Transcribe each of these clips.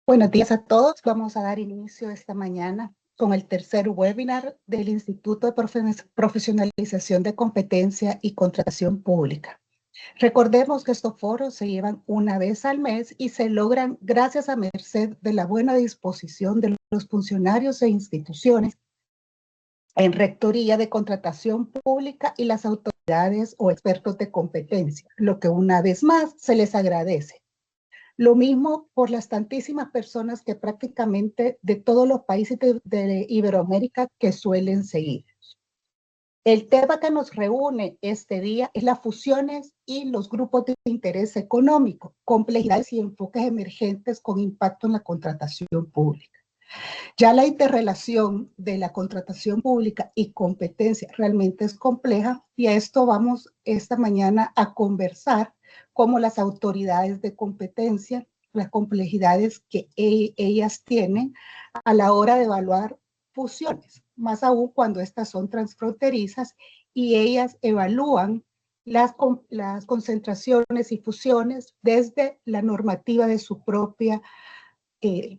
Buenos días a todos. Vamos a dar inicio esta mañana con el tercer webinar del Instituto de Profesionalización de Competencia y Contratación Pública. Recordemos que estos foros se llevan una vez al mes y se logran gracias a merced de la buena disposición de los funcionarios e instituciones en rectoría de contratación pública y las autoridades o expertos de competencia, lo que una vez más se les agradece. Lo mismo por las tantísimas personas que prácticamente de todos los países de Iberoamérica que suelen seguir. El tema que nos reúne este día es las fusiones y los grupos de interés económico, complejidades y enfoques emergentes con impacto en la contratación pública. Ya la interrelación de la contratación pública y competencia realmente es compleja y a esto vamos esta mañana a conversar cómo las autoridades de competencia, las complejidades que ellas tienen a la hora de evaluar fusiones, más aún cuando estas son transfronterizas y ellas evalúan las concentraciones y fusiones desde la normativa de su propia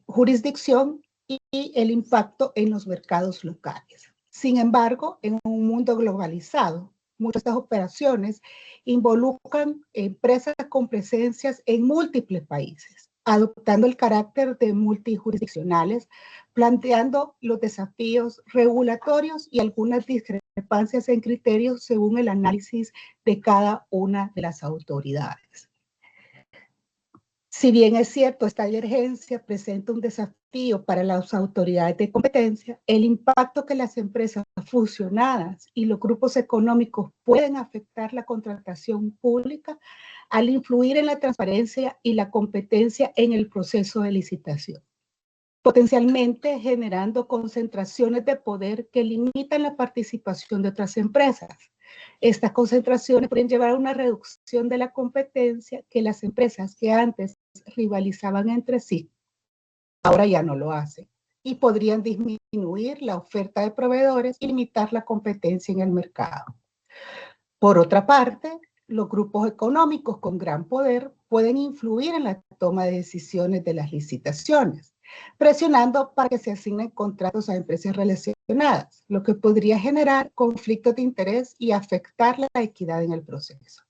jurisdicción y el impacto en los mercados locales. Sin embargo, en un mundo globalizado, muchas de estas operaciones involucran empresas con presencias en múltiples países, adoptando el carácter de multijurisdiccionales, planteando los desafíos regulatorios y algunas discrepancias en criterios según el análisis de cada una de las autoridades. Si bien es cierto, esta divergencia presenta un desafío para las autoridades de competencia, el impacto que las empresas fusionadas y los grupos económicos pueden afectar la contratación pública al influir en la transparencia y la competencia en el proceso de licitación, potencialmente generando concentraciones de poder que limitan la participación de otras empresas. Estas concentraciones pueden llevar a una reducción de la competencia que las empresas que antes rivalizaban entre sí, ahora ya no lo hacen y podrían disminuir la oferta de proveedores y limitar la competencia en el mercado. Por otra parte, los grupos económicos con gran poder pueden influir en la toma de decisiones de las licitaciones, presionando para que se asignen contratos a empresas relacionadas, lo que podría generar conflictos de interés y afectar la equidad en el proceso.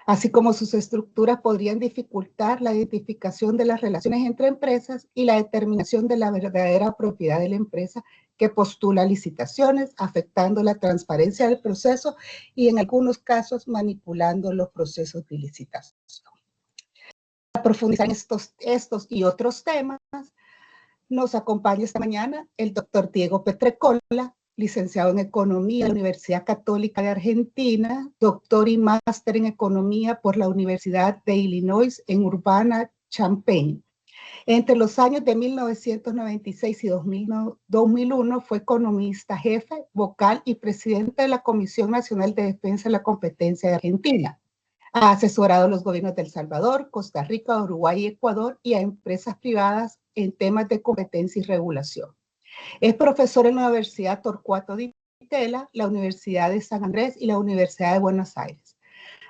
Así como sus estructuras podrían dificultar la identificación de las relaciones entre empresas y la determinación de la verdadera propiedad de la empresa que postula licitaciones, afectando la transparencia del proceso y en algunos casos manipulando los procesos de licitación. Para profundizar en estos y otros temas, nos acompaña esta mañana el doctor Diego Petrecola, licenciado en Economía de la Universidad Católica de Argentina, doctor y máster en Economía por la Universidad de Illinois en Urbana-Champaign. Entre los años de 1996 y 2001 fue economista jefe, vocal y presidente de la Comisión Nacional de Defensa de la Competencia de Argentina. Ha asesorado a los gobiernos de El Salvador, Costa Rica, Uruguay y Ecuador y a empresas privadas en temas de competencia y regulación. Es profesor en la Universidad Torcuato Di Tella, la Universidad de San Andrés y la Universidad de Buenos Aires.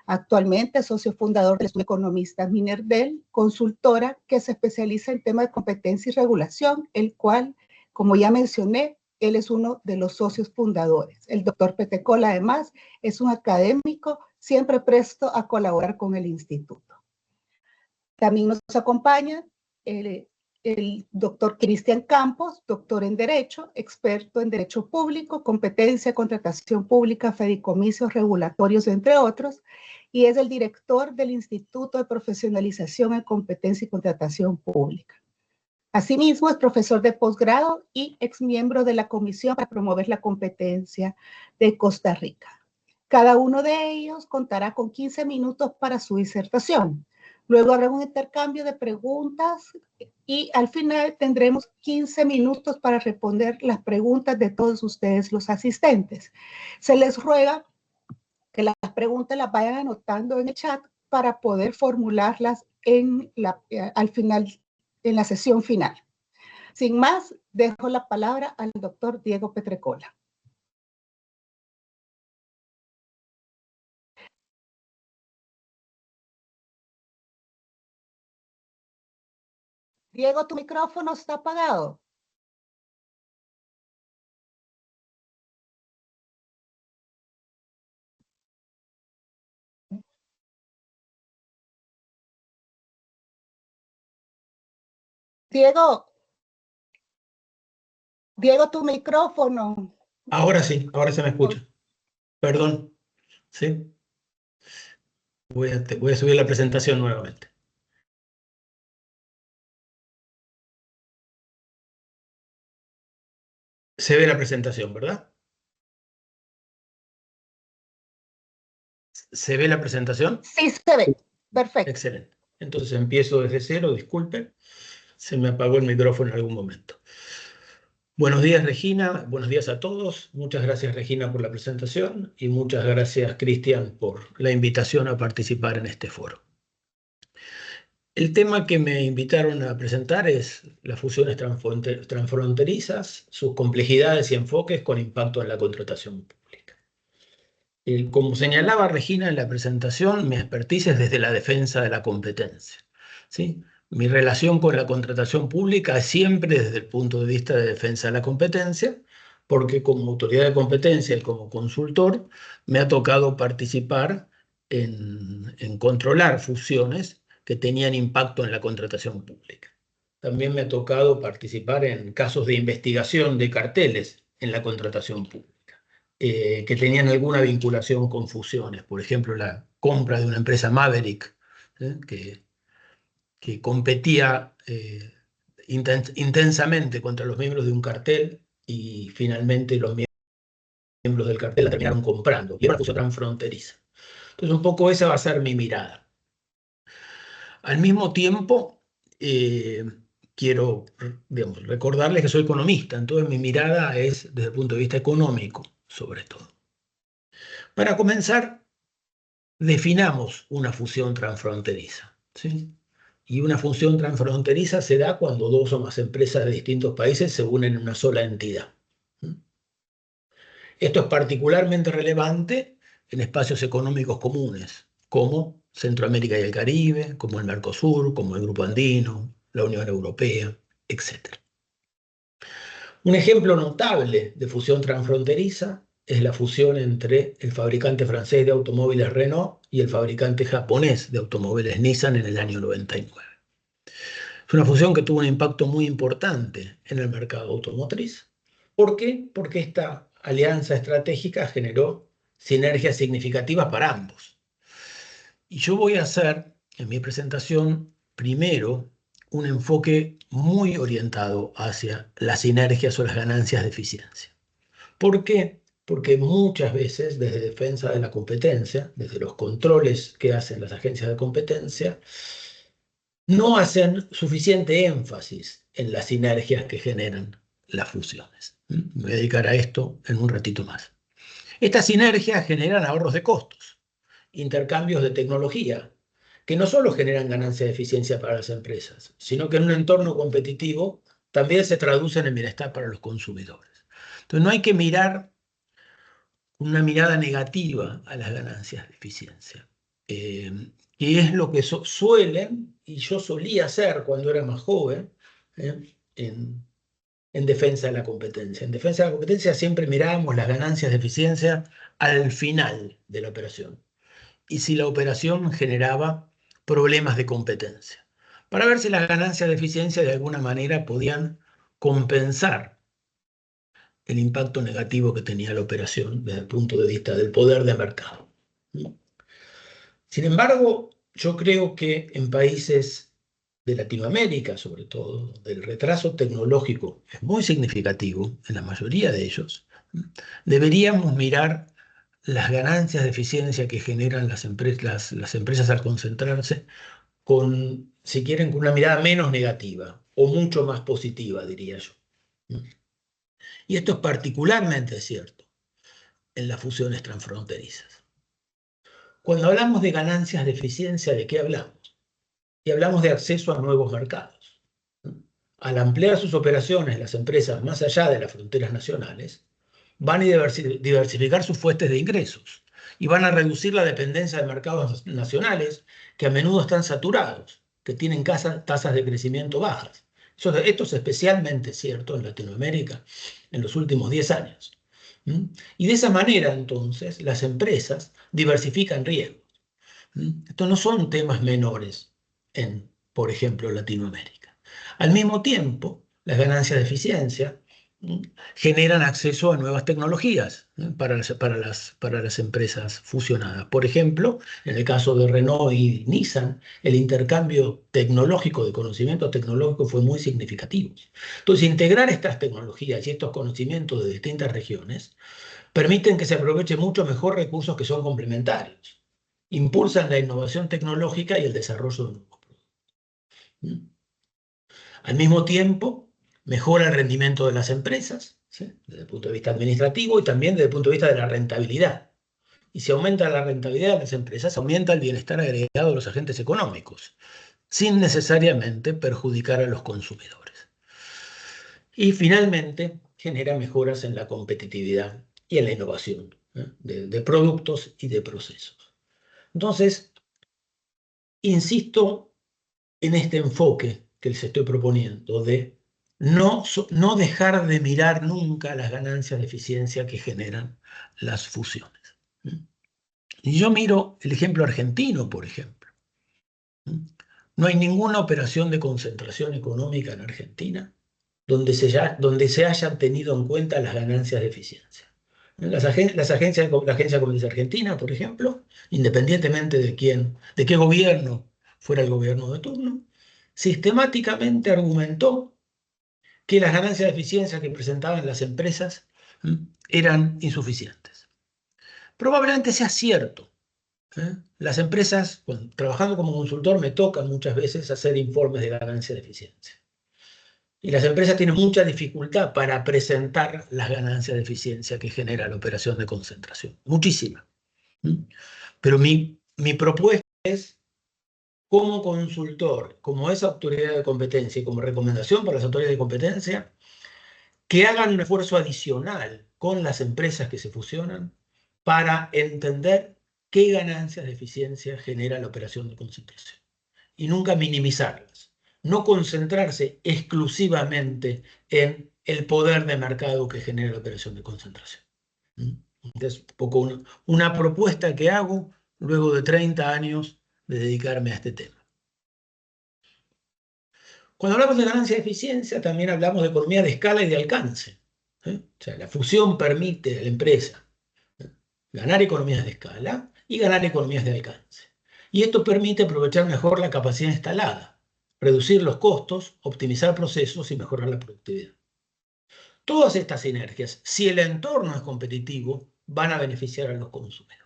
Actualmente es socio fundador del Estudio Economistas Minerdel, consultora que se especializa en temas de competencia y regulación, el cual, como ya mencioné, él es uno de los socios fundadores. El doctor Petrecola, además, es un académico siempre presto a colaborar con el instituto. También nos acompaña el doctor Cristian Campos, doctor en Derecho, experto en Derecho Público, competencia, contratación pública, fideicomisos regulatorios, entre otros, y es el director del Instituto de Profesionalización en Competencia y Contratación Pública. Asimismo, es profesor de posgrado y exmiembro de la Comisión para Promover la Competencia de Costa Rica. Cada uno de ellos contará con 15 minutos para su disertación. Luego habrá un intercambio de preguntas y al final tendremos 15 minutos para responder las preguntas de todos ustedes, los asistentes. Se les ruega que las preguntas las vayan anotando en el chat para poder formularlas al final, en la sesión final. Sin más, dejo la palabra al doctor Diego Petrecola. Diego, tu micrófono está apagado. Diego, tu micrófono. Ahora sí, ahora se me escucha. Perdón, ¿sí? Voy a subir la presentación nuevamente. Se ve la presentación, ¿verdad? ¿Se ve la presentación? Sí, se ve. Perfecto. Excelente. Entonces empiezo desde cero, disculpen. Se me apagó el micrófono en algún momento. Buenos días, Regina. Buenos días a todos. Muchas gracias, Regina, por la presentación y muchas gracias, Cristian, por la invitación a participar en este foro. El tema que me invitaron a presentar es las fusiones transfronterizas, sus complejidades y enfoques con impacto en la contratación pública. Como señalaba Regina en la presentación, mi expertise es desde la defensa de la competencia, ¿sí? Mi relación con la contratación pública es siempre desde el punto de vista de defensa de la competencia, porque como autoridad de competencia y como consultor me ha tocado participar en controlar fusiones que tenían impacto en la contratación pública. También me ha tocado participar en casos de investigación de carteles en la contratación pública. Que tenían alguna vinculación con fusiones. Por ejemplo, la compra de una empresa Maverick, que competía intensamente contra los miembros de un cartel y finalmente los miembros del cartel la terminaron comprando. Y era una fusión transfronteriza. Entonces, un poco esa va a ser mi mirada. Al mismo tiempo, quiero, digamos, recordarles que soy economista, entonces mi mirada es desde el punto de vista económico, sobre todo. Para comenzar, definamos una fusión transfronteriza, ¿sí? Y una fusión transfronteriza se da cuando dos o más empresas de distintos países se unen en una sola entidad. Esto es particularmente relevante en espacios económicos comunes, como Centroamérica y el Caribe, como el Mercosur, como el Grupo Andino, la Unión Europea, etc. Un ejemplo notable de fusión transfronteriza es la fusión entre el fabricante francés de automóviles Renault y el fabricante japonés de automóviles Nissan en el año 99. Es una fusión que tuvo un impacto muy importante en el mercado automotriz. ¿Por qué? Porque esta alianza estratégica generó sinergias significativas para ambos. Y yo voy a hacer en mi presentación primero un enfoque muy orientado hacia las sinergias o las ganancias de eficiencia. ¿Por qué? Porque muchas veces desde defensa de la competencia, desde los controles que hacen las agencias de competencia, no hacen suficiente énfasis en las sinergias que generan las fusiones. Me voy a dedicar a esto en un ratito más. Estas sinergias generan ahorros de costos, intercambios de tecnología, que no solo generan ganancia de eficiencia para las empresas, sino que en un entorno competitivo también se traducen en bienestar para los consumidores. Entonces no hay que mirar una mirada negativa a las ganancias de eficiencia, que es lo que suelen, y yo solía hacer cuando era más joven, en defensa de la competencia. En defensa de la competencia siempre mirábamos las ganancias de eficiencia al final de la operación, y si la operación generaba problemas de competencia, para ver si las ganancias de eficiencia de alguna manera podían compensar el impacto negativo que tenía la operación desde el punto de vista del poder de mercado. Sin embargo, yo creo que en países de Latinoamérica, sobre todo, donde el retraso tecnológico es muy significativo, en la mayoría de ellos, deberíamos mirar las ganancias de eficiencia que generan las empresas al concentrarse con, si quieren, con una mirada menos negativa o mucho más positiva, diría yo. Y esto es particularmente cierto en las fusiones transfronterizas. Cuando hablamos de ganancias de eficiencia, ¿de qué hablamos? Y hablamos de acceso a nuevos mercados. Al ampliar sus operaciones las empresas más allá de las fronteras nacionales, van a diversificar sus fuentes de ingresos y van a reducir la dependencia de mercados nacionales que a menudo están saturados, que tienen tasas de crecimiento bajas, Esto es especialmente cierto en Latinoamérica en los últimos 10 años. Y de esa manera, entonces, las empresas diversifican riesgos. Estos no son temas menores en, por ejemplo, Latinoamérica. Al mismo tiempo, las ganancias de eficiencia generan acceso a nuevas tecnologías para las empresas fusionadas. Por ejemplo, en el caso de Renault y Nissan, el intercambio tecnológico de conocimiento tecnológico fue muy significativo. Entonces, integrar estas tecnologías y estos conocimientos de distintas regiones permiten que se aproveche mucho mejor recursos que son complementarios. Impulsan la innovación tecnológica y el desarrollo de nuevos productos. Al mismo tiempo, mejora el rendimiento de las empresas, ¿sí?, desde el punto de vista administrativo y también desde el punto de vista de la rentabilidad. Y si aumenta la rentabilidad de las empresas, aumenta el bienestar agregado de los agentes económicos, sin necesariamente perjudicar a los consumidores. Y finalmente, genera mejoras en la competitividad y en la innovación de productos y de procesos. Entonces, insisto en este enfoque que les estoy proponiendo de no dejar de mirar nunca las ganancias de eficiencia que generan las fusiones. Y yo miro el ejemplo argentino, por ejemplo. No hay ninguna operación de concentración económica en Argentina donde se hayan tenido en cuenta las ganancias de eficiencia. La Agencia Comercial Argentina, por ejemplo, independientemente de qué gobierno fuera el gobierno de turno, sistemáticamente argumentó que las ganancias de eficiencia que presentaban las empresas eran insuficientes. Probablemente sea cierto. Las empresas, trabajando como consultor, me toca muchas veces hacer informes de ganancia de eficiencia. Y las empresas tienen mucha dificultad para presentar las ganancias de eficiencia que genera la operación de concentración. Muchísima. Pero mi propuesta es, como consultor, como esa autoridad de competencia y como recomendación para las autoridades de competencia, que hagan un esfuerzo adicional con las empresas que se fusionan para entender qué ganancias de eficiencia genera la operación de concentración. Y nunca minimizarlas. No concentrarse exclusivamente en el poder de mercado que genera la operación de concentración. Es un poco una propuesta que hago luego de 30 años de dedicarme a este tema. Cuando hablamos de ganancia de eficiencia, también hablamos de economía de escala y de alcance. O sea, la fusión permite a la empresa ganar economías de escala y ganar economías de alcance. Y esto permite aprovechar mejor la capacidad instalada, reducir los costos, optimizar procesos y mejorar la productividad. Todas estas sinergias, si el entorno es competitivo, van a beneficiar a los consumidores.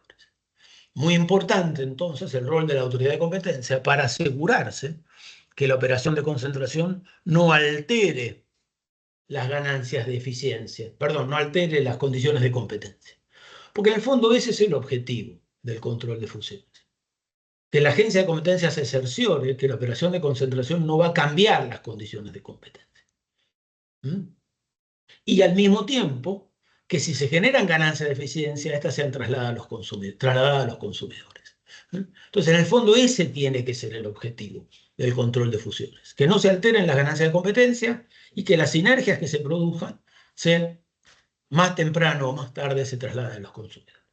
Muy importante, entonces, el rol de la autoridad de competencia para asegurarse que la operación de concentración no altere las ganancias de eficiencia, perdón, no altere las condiciones de competencia. Porque en el fondo ese es el objetivo del control de fusiones. Que la agencia de competencia se cerciore que la operación de concentración no va a cambiar las condiciones de competencia. Y al mismo tiempo, que si se generan ganancias de eficiencia, estas sean trasladadas a los consumidores. Entonces, en el fondo, ese tiene que ser el objetivo del control de fusiones. Que no se alteren las ganancias de competencia y que las sinergias que se produzcan sean más temprano o más tarde se trasladen a los consumidores.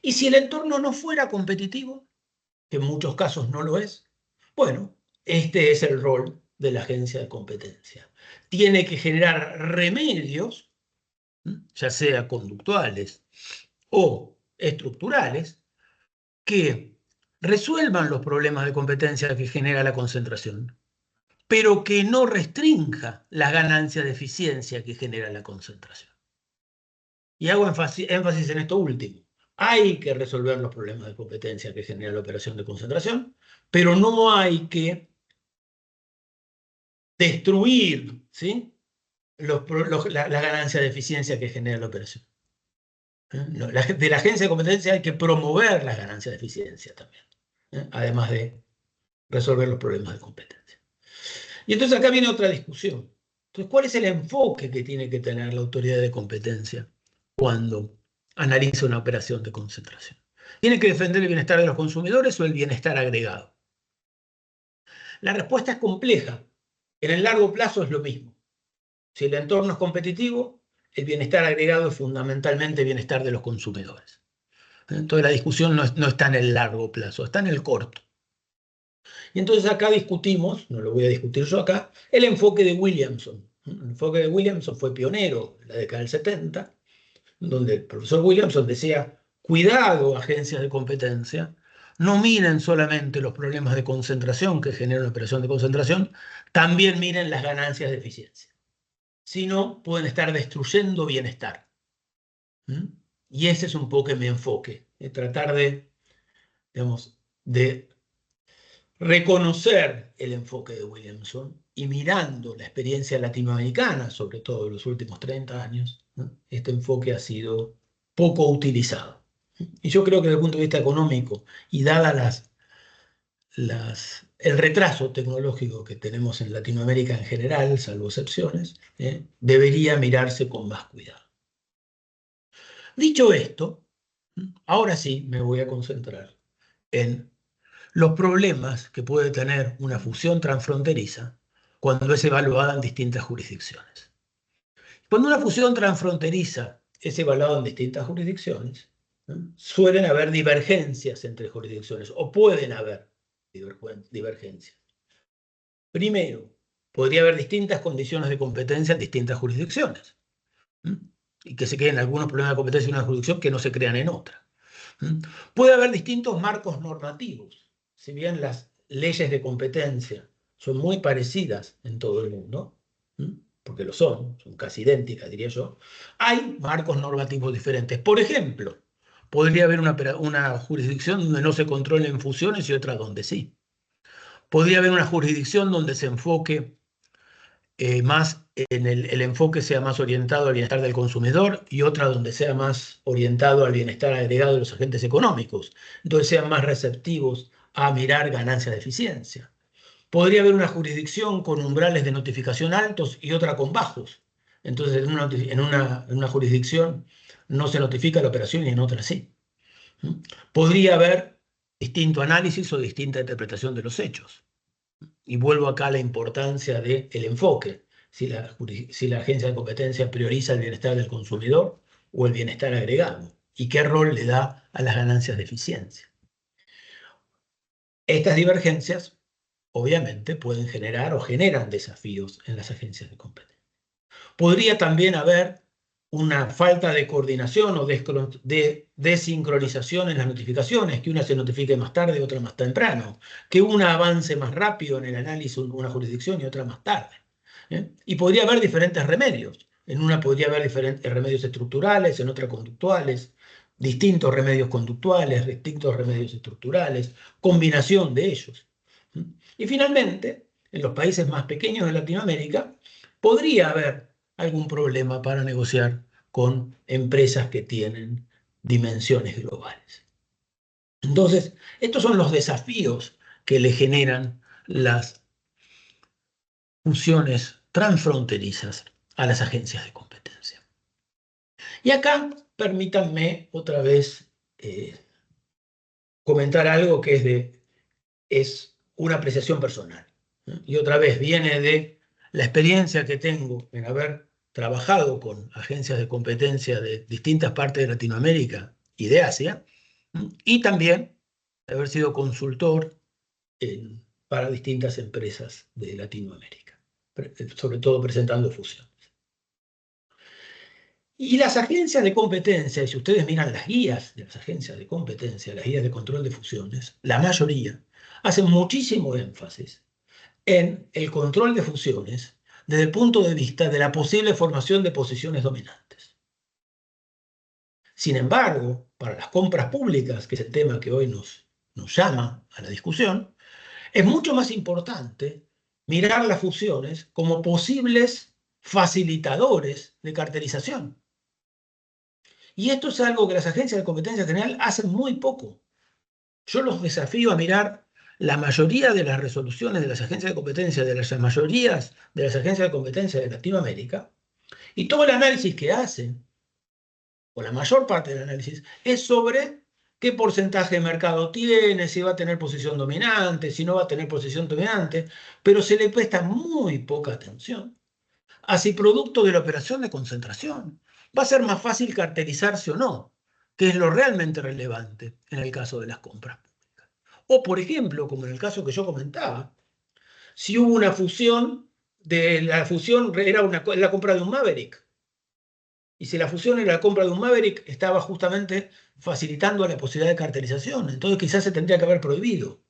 Y si el entorno no fuera competitivo, que en muchos casos no lo es, bueno, este es el rol de la agencia de competencia. Tiene que generar remedios, ya sea conductuales o estructurales, que resuelvan los problemas de competencia que genera la concentración, pero que no restrinja las ganancias de eficiencia que genera la concentración. Y hago énfasis en esto último. Hay que resolver los problemas de competencia que genera la operación de concentración, pero no hay que destruir, ¿sí?, la ganancia de eficiencia que genera la operación. De la agencia de competencia hay que promover las ganancias de eficiencia también, además de resolver los problemas de competencia. Y entonces acá viene otra discusión. Entonces, ¿cuál es el enfoque que tiene que tener la autoridad de competencia cuando analiza una operación de concentración? ¿Tiene que defender el bienestar de los consumidores o el bienestar agregado? La respuesta es compleja, En el largo plazo es lo mismo. Si el entorno es competitivo, el bienestar agregado es fundamentalmente bienestar de los consumidores. Entonces la discusión no está en el largo plazo, está en el corto. Y entonces acá discutimos, no lo voy a discutir yo acá, el enfoque de Williamson. El enfoque de Williamson fue pionero en la década del 70, donde el profesor Williamson decía, cuidado, agencias de competencia, no miren solamente los problemas de concentración que genera una operación de concentración, también miren las ganancias de eficiencia. Si no, pueden estar destruyendo bienestar. Y ese es un poco mi enfoque, de tratar de, digamos, de reconocer el enfoque de Williamson y mirando la experiencia latinoamericana, sobre todo en los últimos 30 años, ¿no? Este enfoque ha sido poco utilizado. Y yo creo que desde el punto de vista económico y dada el retraso tecnológico que tenemos en Latinoamérica en general, salvo excepciones, debería mirarse con más cuidado. Dicho esto, ahora sí me voy a concentrar en los problemas que puede tener una fusión transfronteriza cuando es evaluada en distintas jurisdicciones. Cuando una fusión transfronteriza es evaluada en distintas jurisdicciones, suelen haber divergencias entre jurisdicciones, o pueden haber divergencias. Primero, podría haber distintas condiciones de competencia en distintas jurisdicciones, y que se creen algunos problemas de competencia en una jurisdicción que no se crean en otra. Puede haber distintos marcos normativos. Si bien las leyes de competencia son muy parecidas en todo el mundo, porque lo son casi idénticas, diría yo, hay marcos normativos diferentes. Por ejemplo, podría haber una jurisdicción donde no se controlen fusiones y otra donde sí. Podría haber una jurisdicción donde se enfoque más en el enfoque sea más orientado al bienestar del consumidor y otra donde sea más orientado al bienestar agregado de los agentes económicos, entonces sean más receptivos a mirar ganancias de eficiencia. Podría haber una jurisdicción con umbrales de notificación altos y otra con bajos. Entonces en una jurisdicción no se notifica la operación y en otra sí. Podría haber distinto análisis o distinta interpretación de los hechos. Y vuelvo acá a la importancia del enfoque, si la agencia de competencia prioriza el bienestar del consumidor o el bienestar agregado, y qué rol le da a las ganancias de eficiencia. Estas divergencias, obviamente, pueden generar o generan desafíos en las agencias de competencia. Podría también haber una falta de coordinación o de desincronización en las notificaciones, que una se notifique más tarde y otra más temprano, que una avance más rápido en el análisis de una jurisdicción y otra más tarde. Y podría haber diferentes remedios. En una podría haber diferentes remedios estructurales, en otra conductuales, distintos remedios conductuales, distintos remedios estructurales, combinación de ellos. Y finalmente, en los países más pequeños de Latinoamérica, podría haber algún problema para negociar con empresas que tienen dimensiones globales. Entonces, estos son los desafíos que le generan las fusiones transfronterizas a las agencias de competencia. Y acá, permítanme otra vez comentar algo que es una apreciación personal. Y otra vez viene de la experiencia que tengo en haber trabajado con agencias de competencia de distintas partes de Latinoamérica y de Asia, y también de haber sido consultor para distintas empresas de Latinoamérica, sobre todo presentando fusiones. Y las agencias de competencia, si ustedes miran las guías de las agencias de competencia, las guías de control de fusiones, la mayoría hacen muchísimo énfasis en el control de fusiones desde el punto de vista de la posible formación de posiciones dominantes. Sin embargo, para las compras públicas, que es el tema que hoy nos llama a la discusión, es mucho más importante mirar las fusiones como posibles facilitadores de cartelización. Y esto es algo que las agencias de competencia general hacen muy poco. Yo los desafío a mirar la mayoría de las resoluciones de las agencias de competencia, de las mayorías de las agencias de competencia de Latinoamérica, y todo el análisis que hacen, o la mayor parte del análisis, es sobre qué porcentaje de mercado tiene, si va a tener posición dominante, si no va a tener posición dominante, pero se le presta muy poca atención a si producto de la operación de concentración va a ser más fácil cartelizarse o no, que es lo realmente relevante en el caso de las compras públicas. O, por ejemplo, como en el caso que yo comentaba, si hubo una fusión, la fusión era la compra de un Maverick, y si la fusión era la compra de un Maverick, estaba justamente facilitando la posibilidad de cartelización. Entonces quizás se tendría que haber prohibido.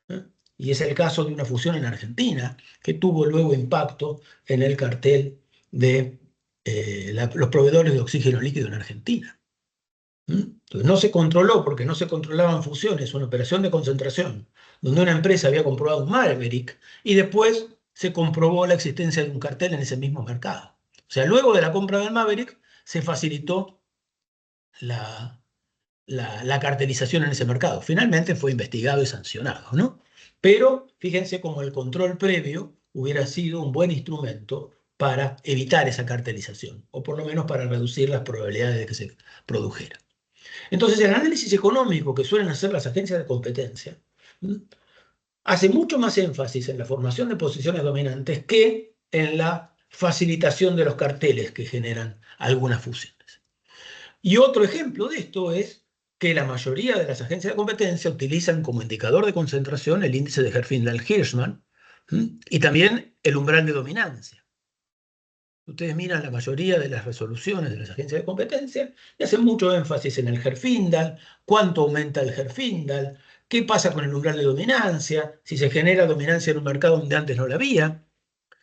¿Eh? Y es el caso de una fusión en Argentina, que tuvo luego impacto en el cartel de los proveedores de oxígeno líquido en Argentina. Entonces no se controló porque no se controlaban fusiones, una operación de concentración, donde una empresa había comprado un Maverick y después se comprobó la existencia de un cartel en ese mismo mercado. O sea, luego de la compra del Maverick se facilitó la cartelización en ese mercado. Finalmente fue investigado y sancionado, ¿no? Pero fíjense cómo el control previo hubiera sido un buen instrumento para evitar esa cartelización, o por lo menos para reducir las probabilidades de que se produjera. Entonces, el análisis económico que suelen hacer las agencias de competencia hace mucho más énfasis en la formación de posiciones dominantes que en la facilitación de los carteles que generan algunas fusiones. Y otro ejemplo de esto es que la mayoría de las agencias de competencia utilizan como indicador de concentración el índice de Herfindahl-Hirschman y también el umbral de dominancia. Ustedes miran la mayoría de las resoluciones de las agencias de competencia y hacen mucho énfasis en el Herfindahl, cuánto aumenta el Herfindahl, qué pasa con el umbral de dominancia, si se genera dominancia en un mercado donde antes no la había.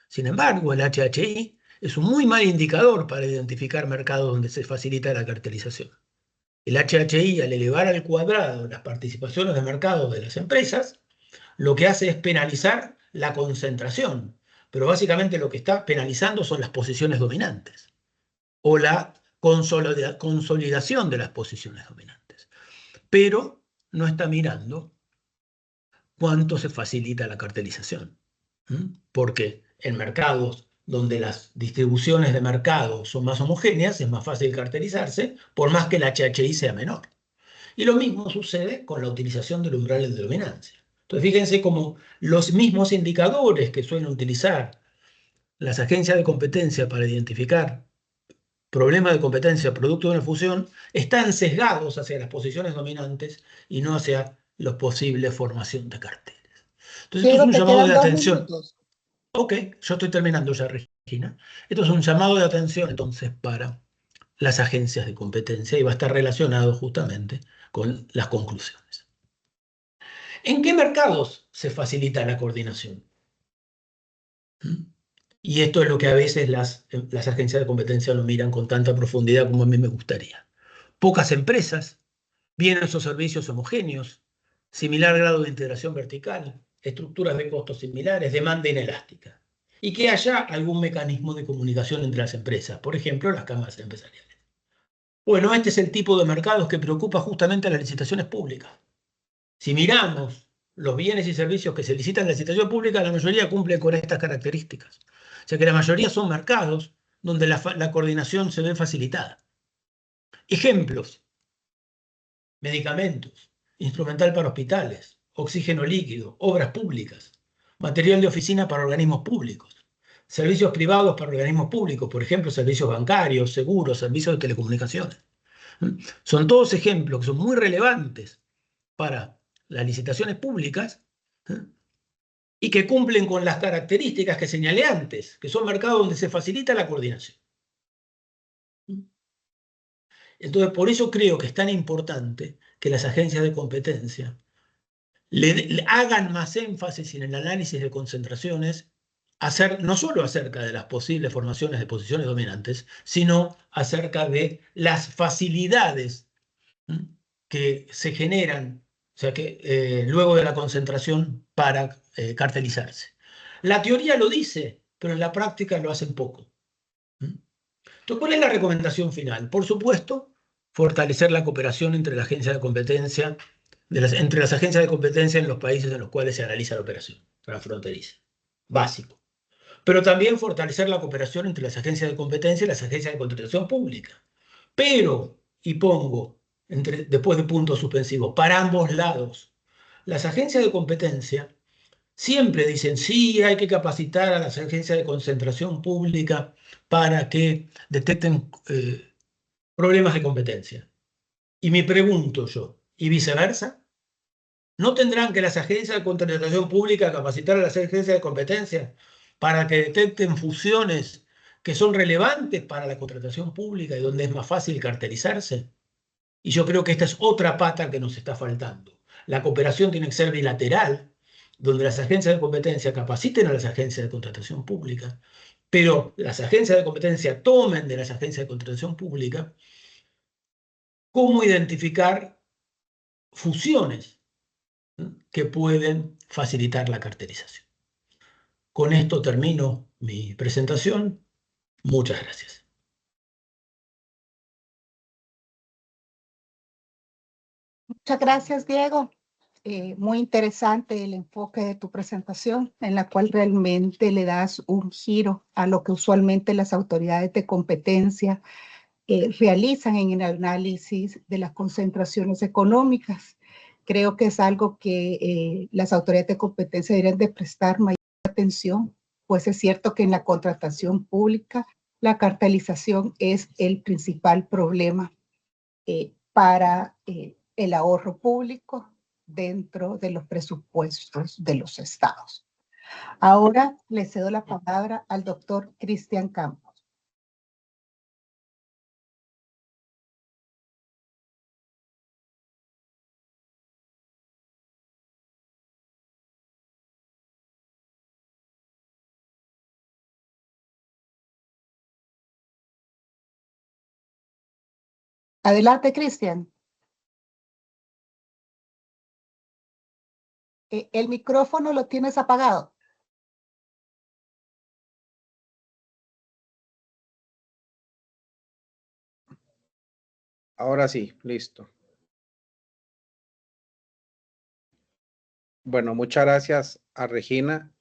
Sin embargo, el HHI es un muy mal indicador para identificar mercados donde se facilita la cartelización. El HHI, al elevar al cuadrado las participaciones de mercado de las empresas, lo que hace es penalizar la concentración, pero básicamente lo que está penalizando son las posiciones dominantes o la consolidación de las posiciones dominantes. Pero no está mirando cuánto se facilita la cartelización. Porque en mercados donde las distribuciones de mercado son más homogéneas, es más fácil cartelizarse, por más que el HHI sea menor. Y lo mismo sucede con la utilización del umbral de dominancia. Entonces, fíjense cómo los mismos indicadores que suelen utilizar las agencias de competencia para identificar problemas de competencia producto de una fusión están sesgados hacia las posiciones dominantes y no hacia la posible formación de carteles. Entonces, esto es Diego, un te llamado quedan de 2 atención. minutos. Ok, yo estoy terminando ya, Regina. Esto es un llamado de atención entonces para las agencias de competencia y va a estar relacionado justamente con las conclusiones. ¿En qué mercados se facilita la coordinación? Y esto es lo que a veces las agencias de competencia no miran con tanta profundidad como a mí me gustaría. Pocas empresas, bienes o servicios homogéneos, similar grado de integración vertical, estructuras de costos similares, demanda inelástica. Y que haya algún mecanismo de comunicación entre las empresas, por ejemplo, las cámaras empresariales. Bueno, este es el tipo de mercados que preocupa justamente a las licitaciones públicas. Si miramos los bienes y servicios que se licitan en la licitación pública, la mayoría cumplen con estas características. O sea que la mayoría son mercados donde la coordinación se ve facilitada. Ejemplos: medicamentos, instrumental para hospitales, oxígeno líquido, obras públicas, material de oficina para organismos públicos, servicios privados para organismos públicos, por ejemplo, servicios bancarios, seguros, servicios de telecomunicaciones. Son todos ejemplos que son muy relevantes para las licitaciones públicas y que cumplen con las características que señalé antes, que son mercados donde se facilita la coordinación. Entonces, por eso creo que es tan importante que las agencias de competencia le hagan más énfasis en el análisis de concentraciones, no solo acerca de las posibles formaciones de posiciones dominantes, sino acerca de las facilidades que se generan, o sea, que luego de la concentración para cartelizarse. La teoría lo dice, pero en la práctica lo hacen poco. Entonces, ¿cuál es la recomendación final? Por supuesto, fortalecer la cooperación entre la agencia de competencia, entre las agencias de competencia en los países en los cuales se analiza la operación transfronteriza. Básico. Pero también fortalecer la cooperación entre las agencias de competencia y las agencias de contratación pública. Pero, y pongo después de puntos suspensivos, para ambos lados. Las agencias de competencia siempre dicen, sí, hay que capacitar a las agencias de concentración pública para que detecten problemas de competencia. Y me pregunto yo, ¿y viceversa? ¿No tendrán que las agencias de contratación pública capacitar a las agencias de competencia para que detecten fusiones que son relevantes para la contratación pública y donde es más fácil cartelizarse? Y yo creo que esta es otra pata que nos está faltando. La cooperación tiene que ser bilateral, donde las agencias de competencia capaciten a las agencias de contratación pública, pero las agencias de competencia tomen de las agencias de contratación pública cómo identificar fusiones que pueden facilitar la cartelización. Con esto termino mi presentación. Muchas gracias. Muchas gracias, Diego. Muy interesante el enfoque de tu presentación, en la cual realmente le das un giro a lo que usualmente las autoridades de competencia realizan en el análisis de las concentraciones económicas. Creo que es algo que las autoridades de competencia deberían de prestar mayor atención, pues es cierto que en la contratación pública la cartelización es el principal problema para el ahorro público dentro de los presupuestos de los estados. Ahora le cedo la palabra al doctor Cristian Campos. Adelante, Cristian. El micrófono lo tienes apagado. Ahora sí, listo. Bueno, muchas gracias a Regina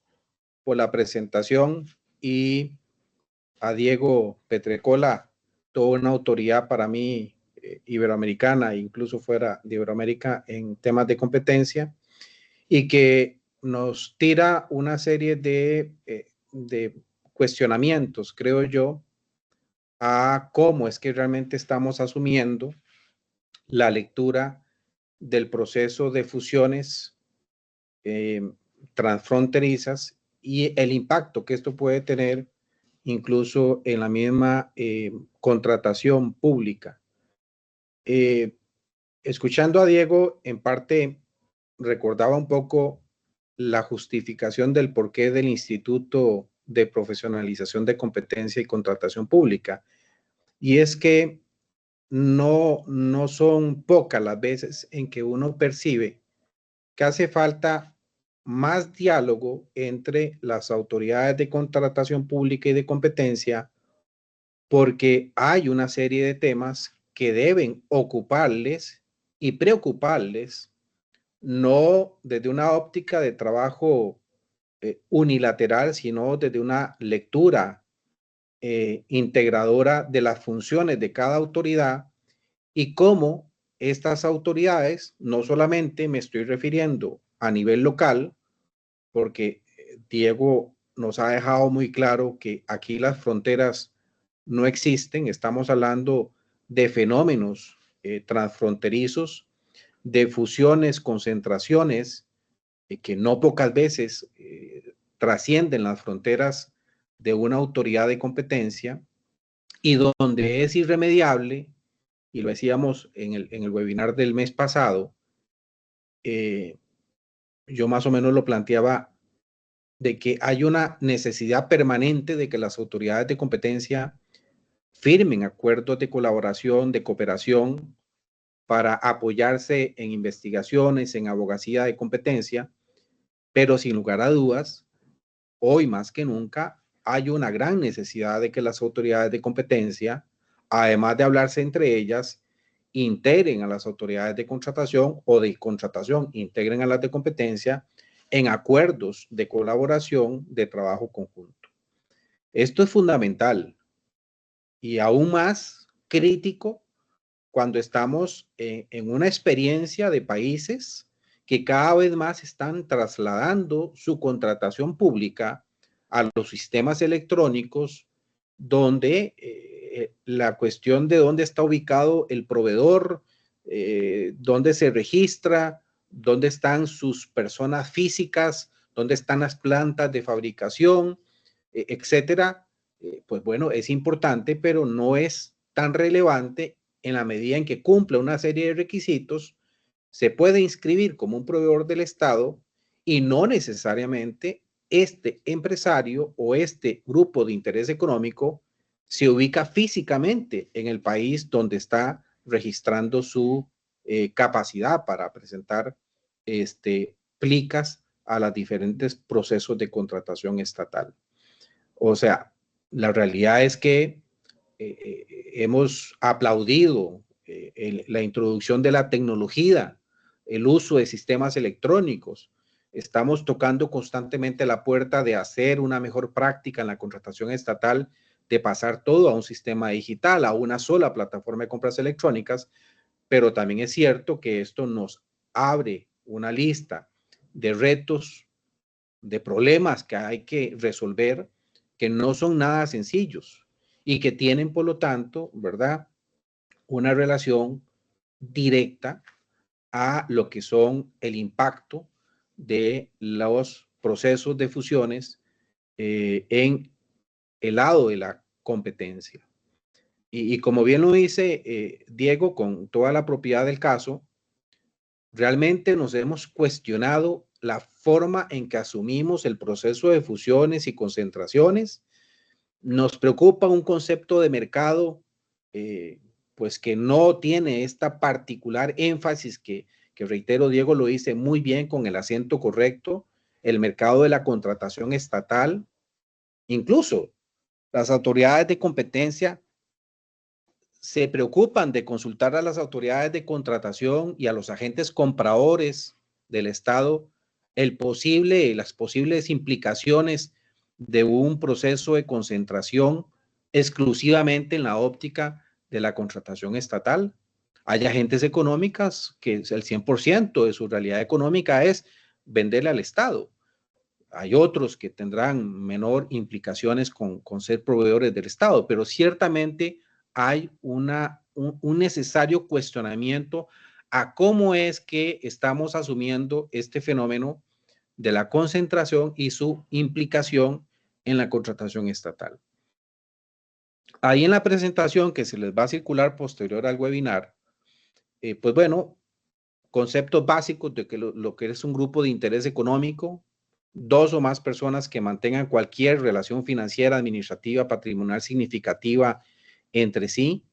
por la presentación y a Diego Petrecola, toda una autoridad para mí iberoamericana, incluso fuera de Iberoamérica en temas de competencia, y que nos tira una serie de cuestionamientos, creo yo, a cómo es que realmente estamos asumiendo la lectura del proceso de fusiones transfronterizas y el impacto que esto puede tener incluso en la misma contratación pública. Escuchando a Diego, en parte recordaba un poco la justificación del porqué del Instituto de Profesionalización de Competencia y Contratación Pública. Y es que no son pocas las veces en que uno percibe que hace falta más diálogo entre las autoridades de contratación pública y de competencia, porque hay una serie de temas que deben ocuparles y preocuparles, no desde una óptica de trabajo unilateral, sino desde una lectura integradora de las funciones de cada autoridad y cómo estas autoridades, no solamente me estoy refiriendo a nivel local, porque Diego nos ha dejado muy claro que aquí las fronteras no existen, estamos hablando de fenómenos transfronterizos, de fusiones, concentraciones, que no pocas veces trascienden las fronteras de una autoridad de competencia y donde es irremediable, y lo decíamos en el webinar del mes pasado, yo más o menos lo planteaba de que hay una necesidad permanente de que las autoridades de competencia firmen acuerdos de colaboración, de cooperación para apoyarse en investigaciones, en abogacía de competencia, pero sin lugar a dudas, hoy más que nunca hay una gran necesidad de que las autoridades de competencia, además de hablarse entre ellas, integren a las autoridades de contratación o de contratación, integren a las de competencia en acuerdos de colaboración de trabajo conjunto. Esto es fundamental y aún más crítico cuando estamos en una experiencia de países que cada vez más están trasladando su contratación pública a los sistemas electrónicos, donde la cuestión de dónde está ubicado el proveedor, dónde se registra, dónde están sus personas físicas, dónde están las plantas de fabricación, etcétera, pues bueno, es importante, pero no es tan relevante en la medida en que cumple una serie de requisitos. Se puede inscribir como un proveedor del Estado y no necesariamente este empresario o este grupo de interés económico se ubica físicamente en el país donde está registrando su capacidad para presentar plicas a los diferentes procesos de contratación estatal. O sea, la realidad es que hemos aplaudido la introducción de la tecnología, el uso de sistemas electrónicos. Estamos tocando constantemente la puerta de hacer una mejor práctica en la contratación estatal, de pasar todo a un sistema digital, a una sola plataforma de compras electrónicas, pero también es cierto que esto nos abre una lista de retos, de problemas que hay que resolver, que no son nada sencillos y que tienen, por lo tanto, ¿verdad?, una relación directa a lo que son el impacto de los procesos de fusiones en el lado de la competencia. Y como bien lo dice Diego, con toda la propiedad del caso, realmente nos hemos cuestionado la forma en que asumimos el proceso de fusiones y concentraciones. Nos preocupa un concepto de mercado pues que no tiene esta particular énfasis que reitero, Diego lo dice muy bien con el acento correcto, el mercado de la contratación estatal. Incluso las autoridades de competencia se preocupan de consultar a las autoridades de contratación y a los agentes compradores del Estado las posibles implicaciones de un proceso de concentración exclusivamente en la óptica de la contratación estatal. Hay agentes económicas que el 100% de su realidad económica es venderle al Estado. Hay otros que tendrán menor implicaciones con ser proveedores del Estado, pero ciertamente hay un necesario cuestionamiento a cómo es que estamos asumiendo este fenómeno de la concentración y su implicación en la contratación estatal. Ahí en la presentación que se les va a circular posterior al webinar, pues bueno, conceptos básicos de que lo que es un grupo de interés económico, 2 o más personas que mantengan cualquier relación financiera, administrativa, patrimonial significativa entre sí.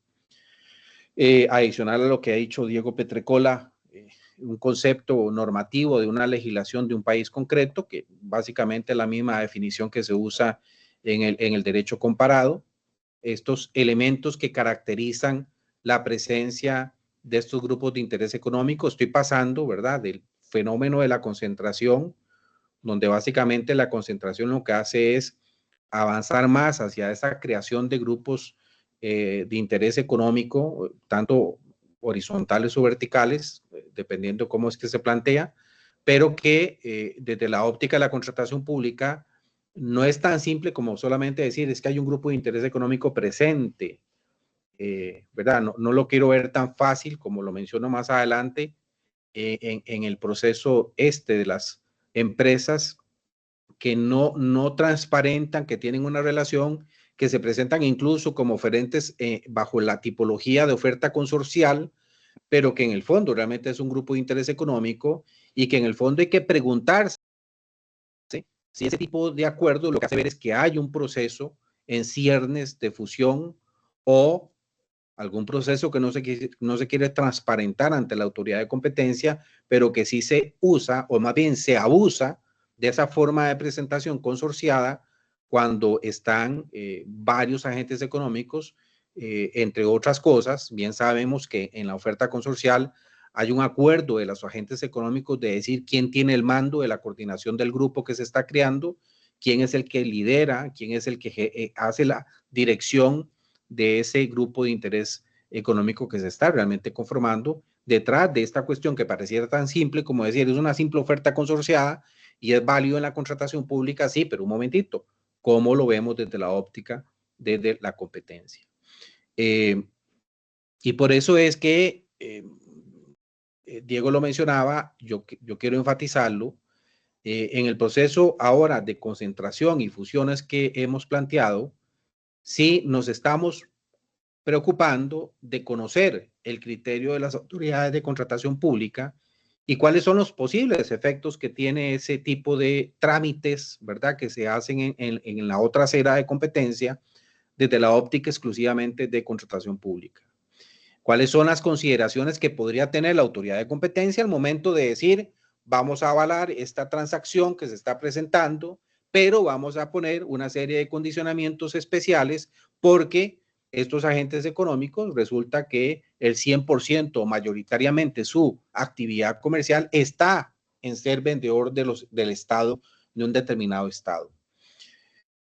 Adicional a lo que ha dicho Diego Petrecola, un concepto normativo de una legislación de un país concreto, que básicamente es la misma definición que se usa en el derecho comparado. Estos elementos que caracterizan la presencia de estos grupos de interés económico. Estoy pasando, ¿verdad?, del fenómeno de la concentración, donde básicamente la concentración lo que hace es avanzar más hacia esa creación de grupos de interés económico, tanto horizontales o verticales, dependiendo cómo es que se plantea, pero que desde la óptica de la contratación pública no es tan simple como solamente decir es que hay un grupo de interés económico presente, ¿verdad? No lo quiero ver tan fácil como lo menciono más adelante en el proceso de las empresas que no transparentan, que tienen una relación, que se presentan incluso como oferentes bajo la tipología de oferta consorcial, pero que en el fondo realmente es un grupo de interés económico y que en el fondo hay que preguntarse si ese tipo de acuerdo lo que hace ver es que hay un proceso en ciernes de fusión o algún proceso que no se quiere transparentar ante la autoridad de competencia, pero que sí se usa, o más bien se abusa de esa forma de presentación consorciada cuando están varios agentes económicos, entre otras cosas. Bien sabemos que en la oferta consorcial hay un acuerdo de los agentes económicos de decir quién tiene el mando de la coordinación del grupo que se está creando, quién es el que lidera, quién es el que hace la dirección de ese grupo de interés económico que se está realmente conformando detrás de esta cuestión que pareciera tan simple como decir, es una simple oferta consorciada y es válido en la contratación pública, sí, pero un momentito, ¿cómo lo vemos desde la óptica, desde la competencia? Y por eso es que, Diego lo mencionaba, yo quiero enfatizarlo, en el proceso ahora de concentración y fusiones que hemos planteado, sí nos estamos preocupando de conocer el criterio de las autoridades de contratación pública y cuáles son los posibles efectos que tiene ese tipo de trámites, ¿verdad?, que se hacen en la otra acera de competencia desde la óptica exclusivamente de contratación pública. ¿Cuáles son las consideraciones que podría tener la autoridad de competencia al momento de decir, vamos a avalar esta transacción que se está presentando, pero vamos a poner una serie de condicionamientos especiales porque estos agentes económicos resulta que el 100% mayoritariamente su actividad comercial está en ser vendedor del Estado, de un determinado Estado?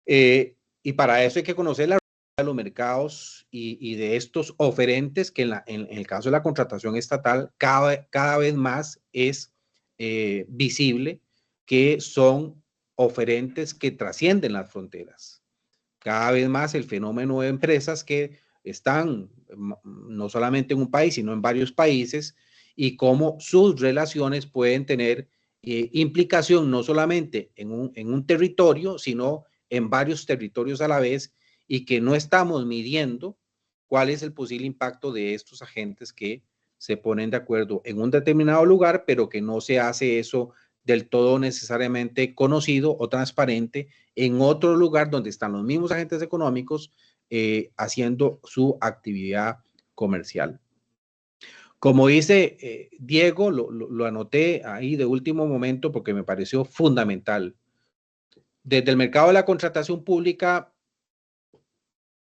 Y para eso hay que conocer la de los mercados y de estos oferentes que en el caso de la contratación estatal cada vez más es visible que son oferentes que trascienden las fronteras. Cada vez más el fenómeno de empresas que están no solamente en un país, sino en varios países y cómo sus relaciones pueden tener implicación no solamente en un territorio, sino en varios territorios a la vez y que no estamos midiendo cuál es el posible impacto de estos agentes que se ponen de acuerdo en un determinado lugar, pero que no se hace eso del todo necesariamente conocido o transparente en otro lugar donde están los mismos agentes económicos haciendo su actividad comercial. Como dice Diego, lo anoté ahí de último momento porque me pareció fundamental. Desde el mercado de la contratación pública,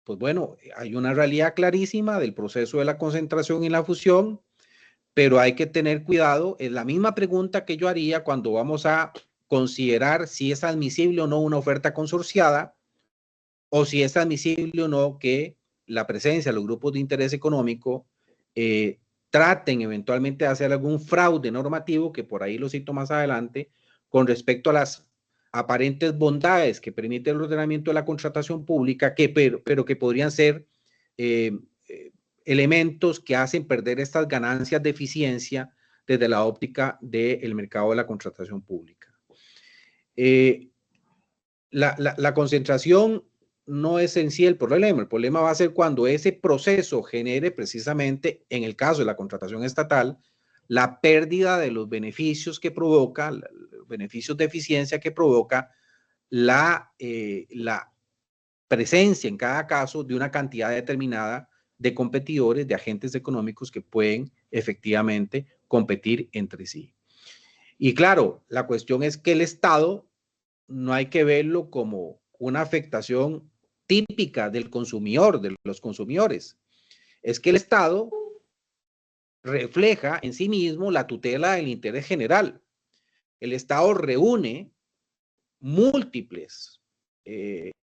pues bueno, hay una realidad clarísima del proceso de la concentración y la fusión, pero hay que tener cuidado. Es la misma pregunta que yo haría cuando vamos a considerar si es admisible o no una oferta consorciada o si es admisible o no que la presencia de los grupos de interés económico traten eventualmente de hacer algún fraude normativo, que por ahí lo cito más adelante, con respecto a las aparentes bondades que permite el ordenamiento de la contratación pública, pero que podrían ser elementos que hacen perder estas ganancias de eficiencia desde la óptica del mercado de la contratación pública. La concentración no es en sí el problema va a ser cuando ese proceso genere precisamente, en el caso de la contratación estatal, la pérdida de los beneficios que provoca, los beneficios de eficiencia que provoca la presencia en cada caso de una cantidad determinada de competidores, de agentes económicos que pueden efectivamente competir entre sí. Y claro, la cuestión es que el Estado no hay que verlo como una afectación típica del consumidor, de los consumidores. Es que el Estado refleja en sí mismo la tutela del interés general. El Estado reúne múltiples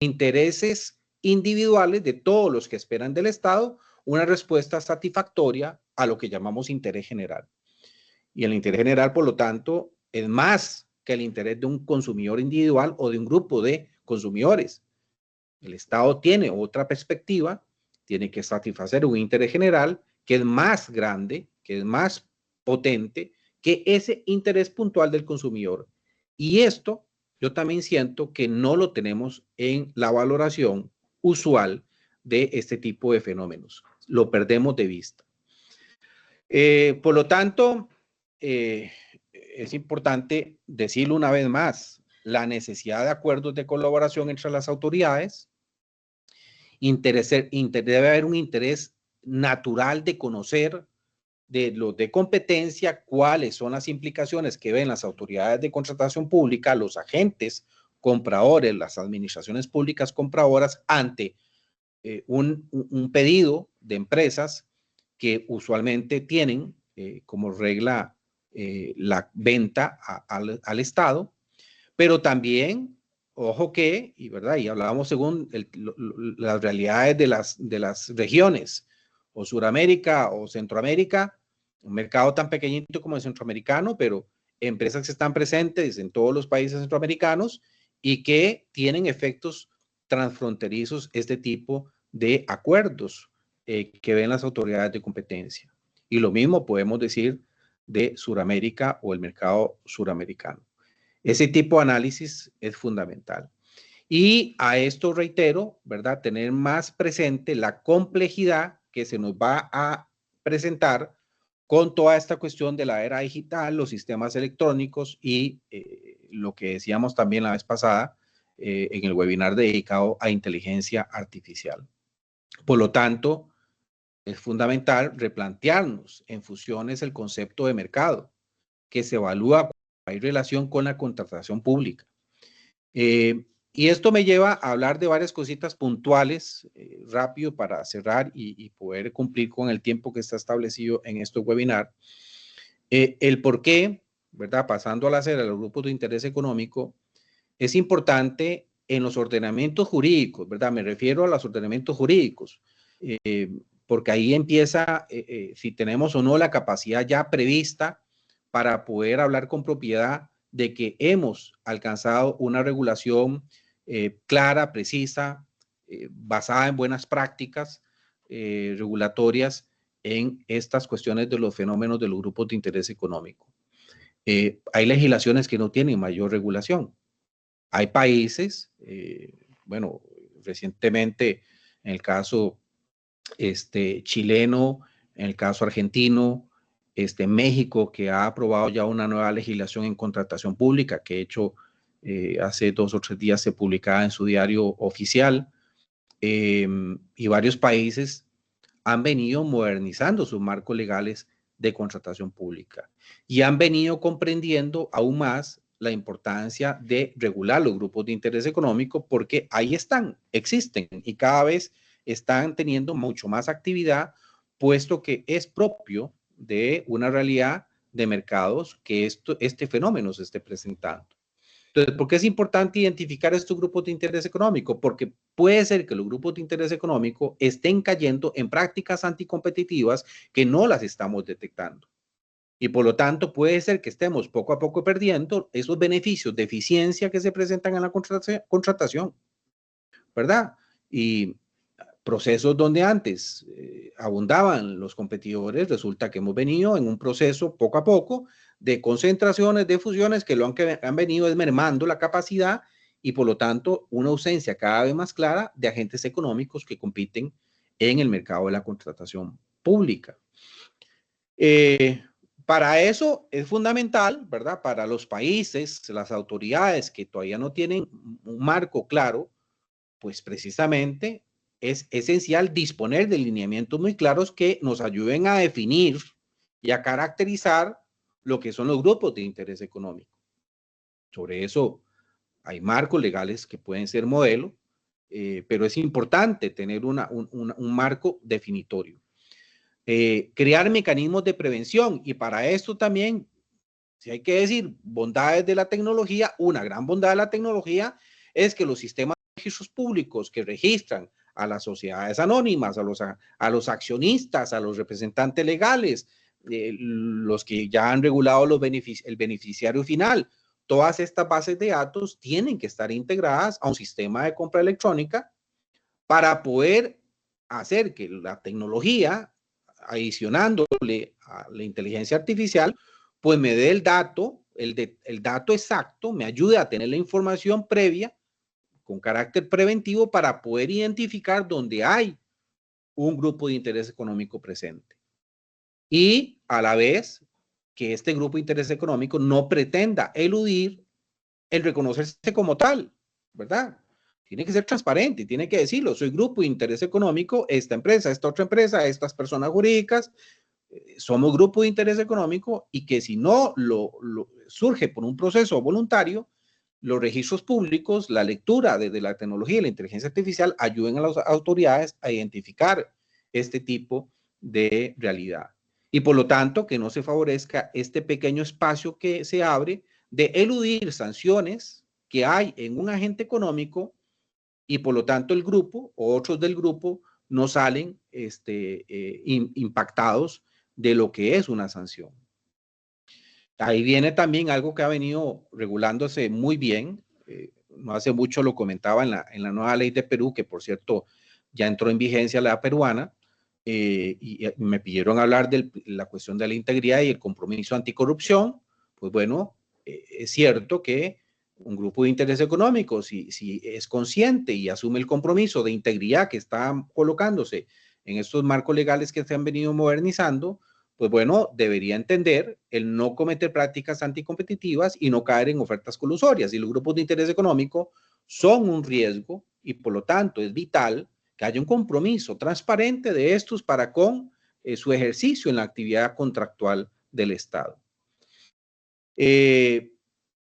intereses individuales de todos los que esperan del Estado una respuesta satisfactoria a lo que llamamos interés general. Y el interés general, por lo tanto, es más que el interés de un consumidor individual o de un grupo de consumidores. El Estado tiene otra perspectiva, tiene que satisfacer un interés general que es más grande, que es más potente que ese interés puntual del consumidor. Y esto yo también siento que no lo tenemos en la valoración usual de este tipo de fenómenos. Lo perdemos de vista. Por lo tanto, es importante decirlo una vez más, la necesidad de acuerdos de colaboración entre las autoridades, debe haber un interés natural de conocer de los de competencia cuáles son las implicaciones que ven las autoridades de contratación pública, los agentes compradores, las administraciones públicas compradoras ante un pedido de empresas que usualmente tienen como regla la venta al Estado, pero también, ojo y hablábamos según las realidades de las regiones, o Suramérica o Centroamérica, un mercado tan pequeñito como el centroamericano, pero empresas que están presentes en todos los países centroamericanos y que tienen efectos transfronterizos este tipo de acuerdos que ven las autoridades de competencia. Y lo mismo podemos decir de Suramérica o el mercado suramericano. Ese tipo de análisis es fundamental. Y a esto reitero, ¿verdad? Tener más presente la complejidad que se nos va a presentar con toda esta cuestión de la era digital, los sistemas electrónicos y lo que decíamos también la vez pasada en el webinar dedicado a inteligencia artificial. Por lo tanto, es fundamental replantearnos en fusiones el concepto de mercado, que se evalúa cuando hay relación con la contratación pública. Y esto me lleva a hablar de varias cositas puntuales, rápido para cerrar y poder cumplir con el tiempo que está establecido en este webinar. El por qué, ¿verdad? Pasando a los grupos de interés económico, es importante en los ordenamientos jurídicos, ¿verdad? Me refiero a los ordenamientos jurídicos, porque ahí empieza si tenemos o no la capacidad ya prevista para poder hablar con propiedad de que hemos alcanzado una regulación clara, precisa, basada en buenas prácticas regulatorias en estas cuestiones de los fenómenos de los grupos de interés económico. Hay legislaciones que no tienen mayor regulación. Hay países, bueno, recientemente en el caso chileno, en el caso argentino, México, que ha aprobado ya una nueva legislación en contratación pública, que de hecho hace 2 o 3 días se publicaba en su diario oficial, y varios países han venido modernizando sus marcos legales de contratación pública y han venido comprendiendo aún más la importancia de regular los grupos de interés económico porque ahí están, existen y cada vez están teniendo mucho más actividad, puesto que es propio de una realidad de mercados que este fenómeno se esté presentando. Entonces, ¿por qué es importante identificar estos grupos de interés económico? Porque puede ser que los grupos de interés económico estén cayendo en prácticas anticompetitivas que no las estamos detectando. Y por lo tanto, puede ser que estemos poco a poco perdiendo esos beneficios de eficiencia que se presentan en la contratación, ¿verdad? Y procesos donde antes abundaban los competidores, resulta que hemos venido en un proceso poco a poco de concentraciones, de fusiones que han venido mermando la capacidad y por lo tanto una ausencia cada vez más clara de agentes económicos que compiten en el mercado de la contratación pública. Para eso es fundamental, ¿verdad? Para los países, las autoridades que todavía no tienen un marco claro, pues precisamente es esencial disponer de lineamientos muy claros que nos ayuden a definir y a caracterizar lo que son los grupos de interés económico. Sobre eso hay marcos legales que pueden ser modelo, pero es importante tener un marco definitorio. Crear mecanismos de prevención y para esto también, si hay que decir bondades de la tecnología, una gran bondad de la tecnología es que los sistemas de registros públicos que registran a las sociedades anónimas, a los accionistas, a los representantes legales, los que ya han regulado el beneficiario final, todas estas bases de datos tienen que estar integradas a un sistema de compra electrónica para poder hacer que la tecnología, adicionándole a la inteligencia artificial, pues me dé el dato, el dato exacto, me ayude a tener la información previa con carácter preventivo para poder identificar dónde hay un grupo de interés económico presente. Y a la vez que este grupo de interés económico no pretenda eludir el reconocerse como tal, ¿verdad? Tiene que ser transparente, tiene que decirlo, soy grupo de interés económico, esta empresa, esta otra empresa, estas personas jurídicas, somos grupo de interés económico y que si no surge por un proceso voluntario, los registros públicos, la lectura desde la tecnología y la inteligencia artificial ayuden a las autoridades a identificar este tipo de realidad. Y por lo tanto, que no se favorezca este pequeño espacio que se abre de eludir sanciones que hay en un agente económico y por lo tanto el grupo o otros del grupo no salen impactados de lo que es una sanción. Ahí viene también algo que ha venido regulándose muy bien. No hace mucho lo comentaba en la nueva ley de Perú, que por cierto ya entró en vigencia la peruana, y me pidieron hablar de la cuestión de la integridad y el compromiso anticorrupción. Pues bueno, es cierto que un grupo de interés económico, si es consciente y asume el compromiso de integridad que está colocándose en estos marcos legales que se han venido modernizando, pues bueno, debería entender el no cometer prácticas anticompetitivas y no caer en ofertas colusorias. Y los grupos de interés económico son un riesgo y por lo tanto es vital que haya un compromiso transparente de estos para con su ejercicio en la actividad contractual del Estado.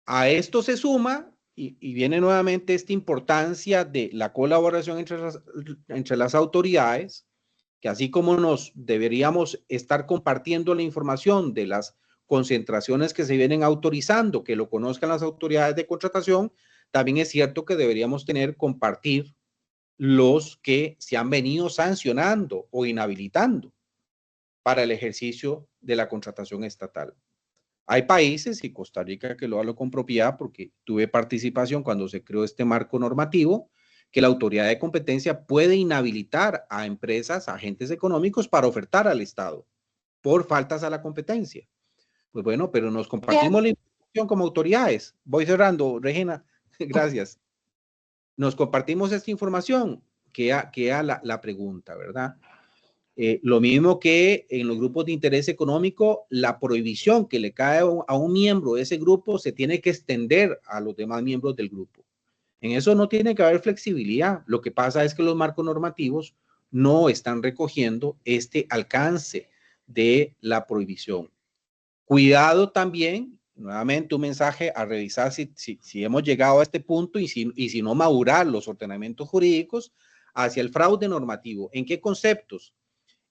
A esto se suma y viene nuevamente esta importancia de la colaboración entre las autoridades, que así como nos deberíamos estar compartiendo la información de las concentraciones que se vienen autorizando, que lo conozcan las autoridades de contratación, también es cierto que deberíamos compartir los que se han venido sancionando o inhabilitando para el ejercicio de la contratación estatal. Hay países, y Costa Rica que lo hablo con propiedad porque tuve participación cuando se creó este marco normativo, que la autoridad de competencia puede inhabilitar a empresas, a agentes económicos para ofertar al Estado por faltas a la competencia. Pues bueno, pero nos compartimos la información como autoridades. Voy cerrando, Regina. Gracias. Nos compartimos esta información, queda la pregunta, ¿verdad? Lo mismo que en los grupos de interés económico, la prohibición que le cae a un miembro de ese grupo se tiene que extender a los demás miembros del grupo. En eso no tiene que haber flexibilidad. Lo que pasa es que los marcos normativos no están recogiendo este alcance de la prohibición. Cuidado también, nuevamente un mensaje a revisar si hemos llegado a este punto y si no madurar los ordenamientos jurídicos hacia el fraude normativo. ¿En qué conceptos?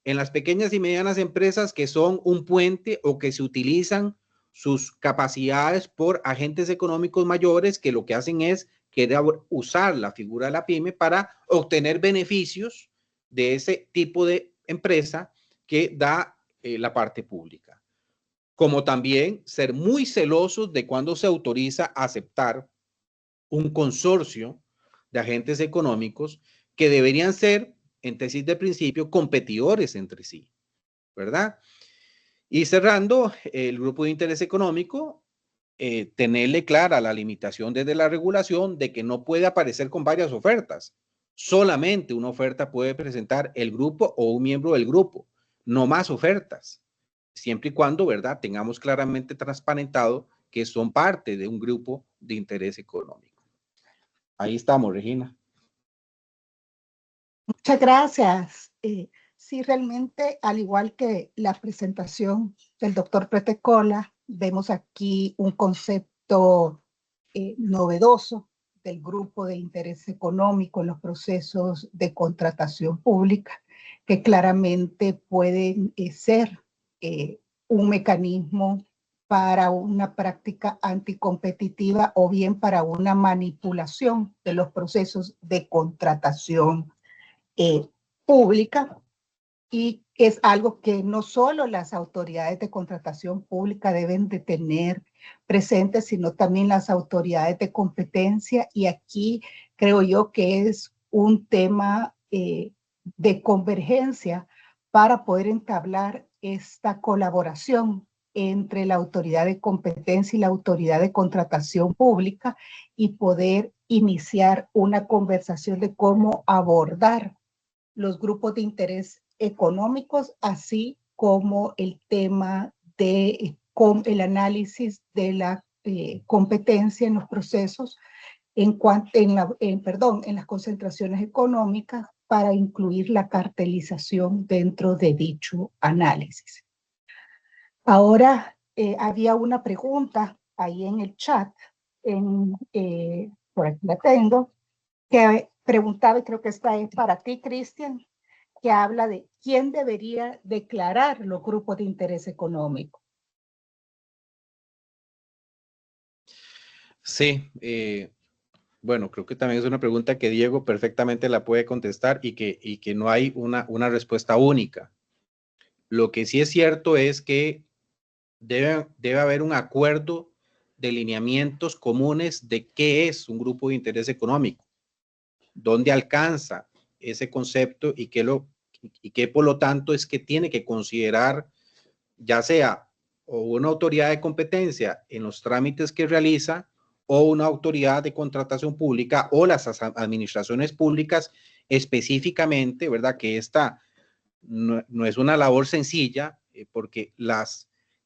En las pequeñas y medianas empresas que son un puente o que se utilizan sus capacidades por agentes económicos mayores que lo que hacen es querer usar la figura de la pyme para obtener beneficios de ese tipo de empresa que da la parte pública. Como también ser muy celosos de cuando se autoriza a aceptar un consorcio de agentes económicos que deberían ser, en tesis de principio, competidores entre sí, ¿verdad? Y cerrando, el grupo de interés económico, tenerle clara la limitación desde la regulación de que no puede aparecer con varias ofertas. Solamente una oferta puede presentar el grupo o un miembro del grupo, no más ofertas, siempre y cuando, ¿verdad?, tengamos claramente transparentado que son parte de un grupo de interés económico. Ahí estamos, Regina. Muchas gracias. Sí, realmente, al igual que la presentación del doctor Pretecola, vemos aquí un concepto novedoso del grupo de interés económico en los procesos de contratación pública, que claramente pueden ser un mecanismo para una práctica anticompetitiva o bien para una manipulación de los procesos de contratación pública, y es algo que no solo las autoridades de contratación pública deben de tener presentes, sino también las autoridades de competencia, y aquí creo yo que es un tema de convergencia para poder entablar esta colaboración entre la autoridad de competencia y la autoridad de contratación pública y poder iniciar una conversación de cómo abordar los grupos de interés económicos, así como el tema de el análisis de la competencia en los procesos en las concentraciones económicas, para incluir la cartelización dentro de dicho análisis. Ahora, había una pregunta ahí en el chat, por aquí la tengo, que preguntaba, y creo que esta es para ti, Cristian, que habla de quién debería declarar los grupos de interés económico. Sí, Bueno, creo que también es una pregunta que Diego perfectamente la puede contestar y que no hay una respuesta única. Lo que sí es cierto es que debe haber un acuerdo de lineamientos comunes de qué es un grupo de interés económico, dónde alcanza ese concepto y qué por lo tanto es que tiene que considerar ya sea o una autoridad de competencia en los trámites que realiza o una autoridad de contratación pública o las administraciones públicas específicamente, ¿verdad? Que esta no es una labor sencilla porque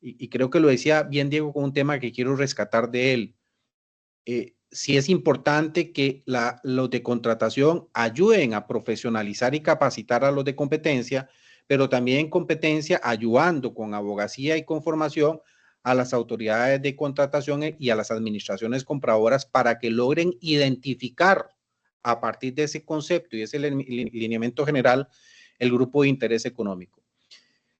y creo que lo decía bien Diego con un tema que quiero rescatar de él, sí es importante que los de contratación ayuden a profesionalizar y capacitar a los de competencia, pero también competencia ayudando con abogacía y con formación a las autoridades de contratación y a las administraciones compradoras para que logren identificar a partir de ese concepto y ese lineamiento general el grupo de interés económico.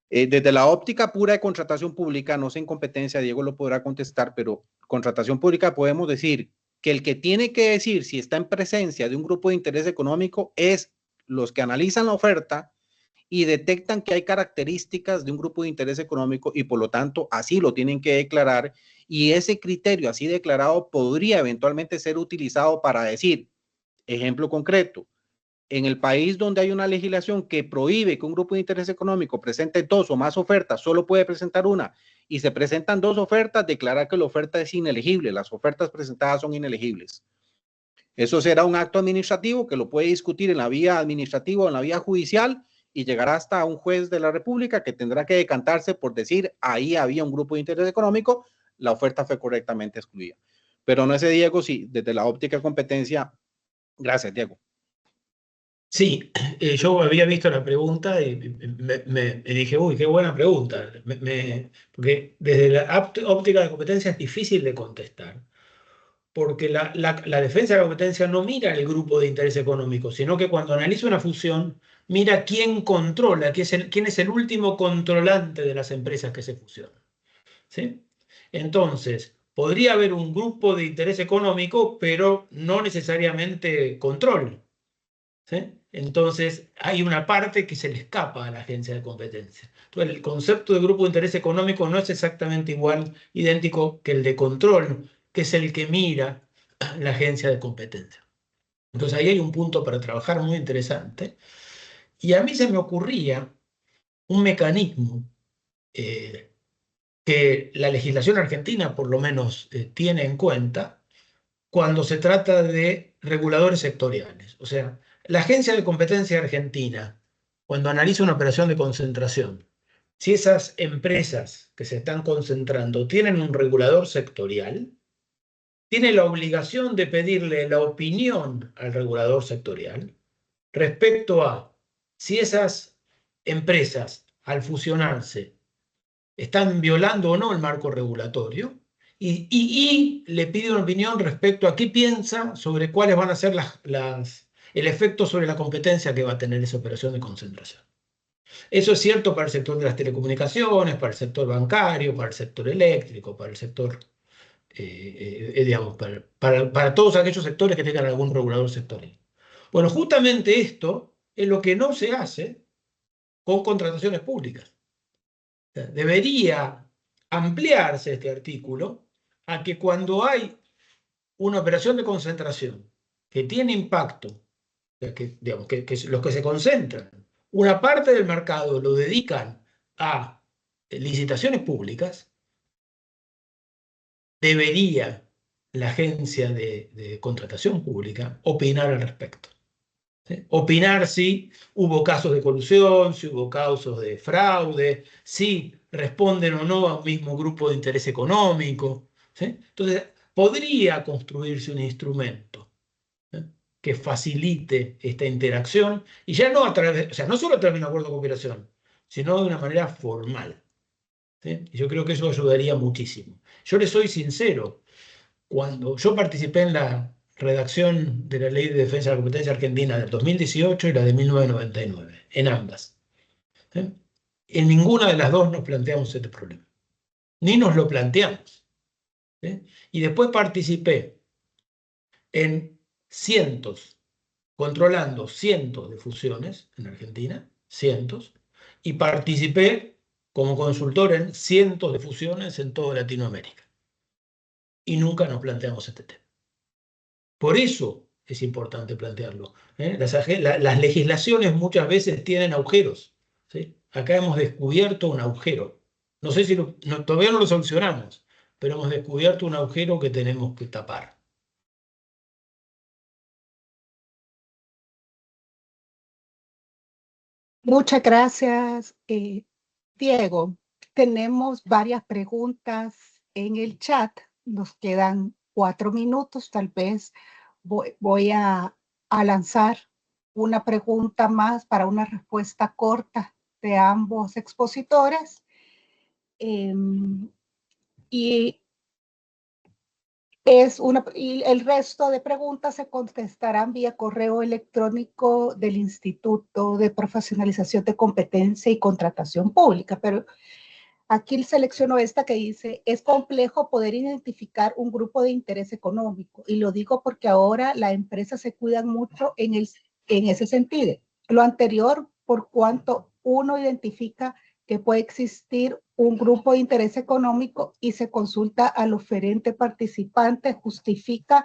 Desde la óptica pura de contratación pública, no sé en competencia, Diego lo podrá contestar, pero contratación pública podemos decir que el que tiene que decir si está en presencia de un grupo de interés económico es los que analizan la oferta y detectan que hay características de un grupo de interés económico y por lo tanto así lo tienen que declarar y ese criterio así declarado podría eventualmente ser utilizado para decir, ejemplo concreto, en el país donde hay una legislación que prohíbe que un grupo de interés económico presente dos o más ofertas, solo puede presentar una, y se presentan dos ofertas, declarar que la oferta es inelegible, las ofertas presentadas son inelegibles. Eso será un acto administrativo que lo puede discutir en la vía administrativa o en la vía judicial y llegará hasta un juez de la República que tendrá que decantarse por decir ahí había un grupo de interés económico, la oferta fue correctamente excluida. Pero no sé, Diego, si desde la óptica de competencia, gracias, Diego. Sí, yo había visto la pregunta y me dije, uy, qué buena pregunta, porque desde la óptica de competencia es difícil de contestar, porque la defensa de la competencia no mira el grupo de interés económico, sino que cuando analiza una fusión, mira quién controla, quién es el último controlante de las empresas que se fusionan. ¿Sí? Entonces, podría haber un grupo de interés económico, pero no necesariamente control. ¿Sí? Entonces, hay una parte que se le escapa a la agencia de competencia. Entonces, el concepto de grupo de interés económico no es exactamente igual, idéntico que el de control, que es el que mira la agencia de competencia. Entonces, ahí hay un punto para trabajar muy interesante. Y a mí se me ocurría un mecanismo que la legislación argentina, por lo menos, tiene en cuenta cuando se trata de reguladores sectoriales. O sea, la Agencia de Competencia Argentina, cuando analiza una operación de concentración, si esas empresas que se están concentrando tienen un regulador sectorial, tiene la obligación de pedirle la opinión al regulador sectorial respecto a si esas empresas, al fusionarse, están violando o no el marco regulatorio y le pide una opinión respecto a qué piensa sobre cuáles van a ser el efecto sobre la competencia que va a tener esa operación de concentración. Eso es cierto para el sector de las telecomunicaciones, para el sector bancario, para el sector eléctrico, para el sector, digamos, para todos aquellos sectores que tengan algún regulador sectorial. Bueno, justamente esto es lo que no se hace con contrataciones públicas. Debería ampliarse este artículo a que cuando hay una operación de concentración que tiene impacto, digamos, que los que se concentran, una parte del mercado lo dedican a licitaciones públicas, debería la agencia de contratación pública opinar al respecto. ¿Sí? Opinar si hubo casos de colusión, si hubo casos de fraude, si responden o no a un mismo grupo de interés económico. ¿Sí? Entonces, podría construirse un instrumento que facilite esta interacción y ya no a través, o sea, no solo a través de un acuerdo de cooperación, sino de una manera formal. ¿Sí? Y yo creo que eso ayudaría muchísimo. Yo le soy sincero, cuando yo participé en la redacción de la Ley de Defensa de la Competencia Argentina del 2018 y la de 1999, en ambas. ¿Sí? En ninguna de las dos nos planteamos este problema, ni nos lo planteamos. ¿Sí? Y después participé en controlando cientos de fusiones en Argentina, cientos, y participé como consultor en cientos de fusiones en toda Latinoamérica. Y nunca nos planteamos este tema. Por eso es importante plantearlo. Las legislaciones muchas veces tienen agujeros, ¿sí? Acá hemos descubierto un agujero. No sé si todavía no lo solucionamos, pero hemos descubierto un agujero que tenemos que tapar. Muchas gracias, Diego. Tenemos varias preguntas en el chat. Nos quedan 4 minutos. Tal vez voy a lanzar una pregunta más para una respuesta corta de ambos expositores. Y el resto de preguntas se contestarán vía correo electrónico del Instituto de Profesionalización de Competencia y Contratación Pública. Pero aquí selecciono esta que dice: es complejo poder identificar un grupo de interés económico. Y lo digo porque ahora las empresas se cuidan mucho en ese sentido. Lo anterior, por cuanto uno identifica que puede existir un grupo de interés económico y se consulta al oferente participante, justifica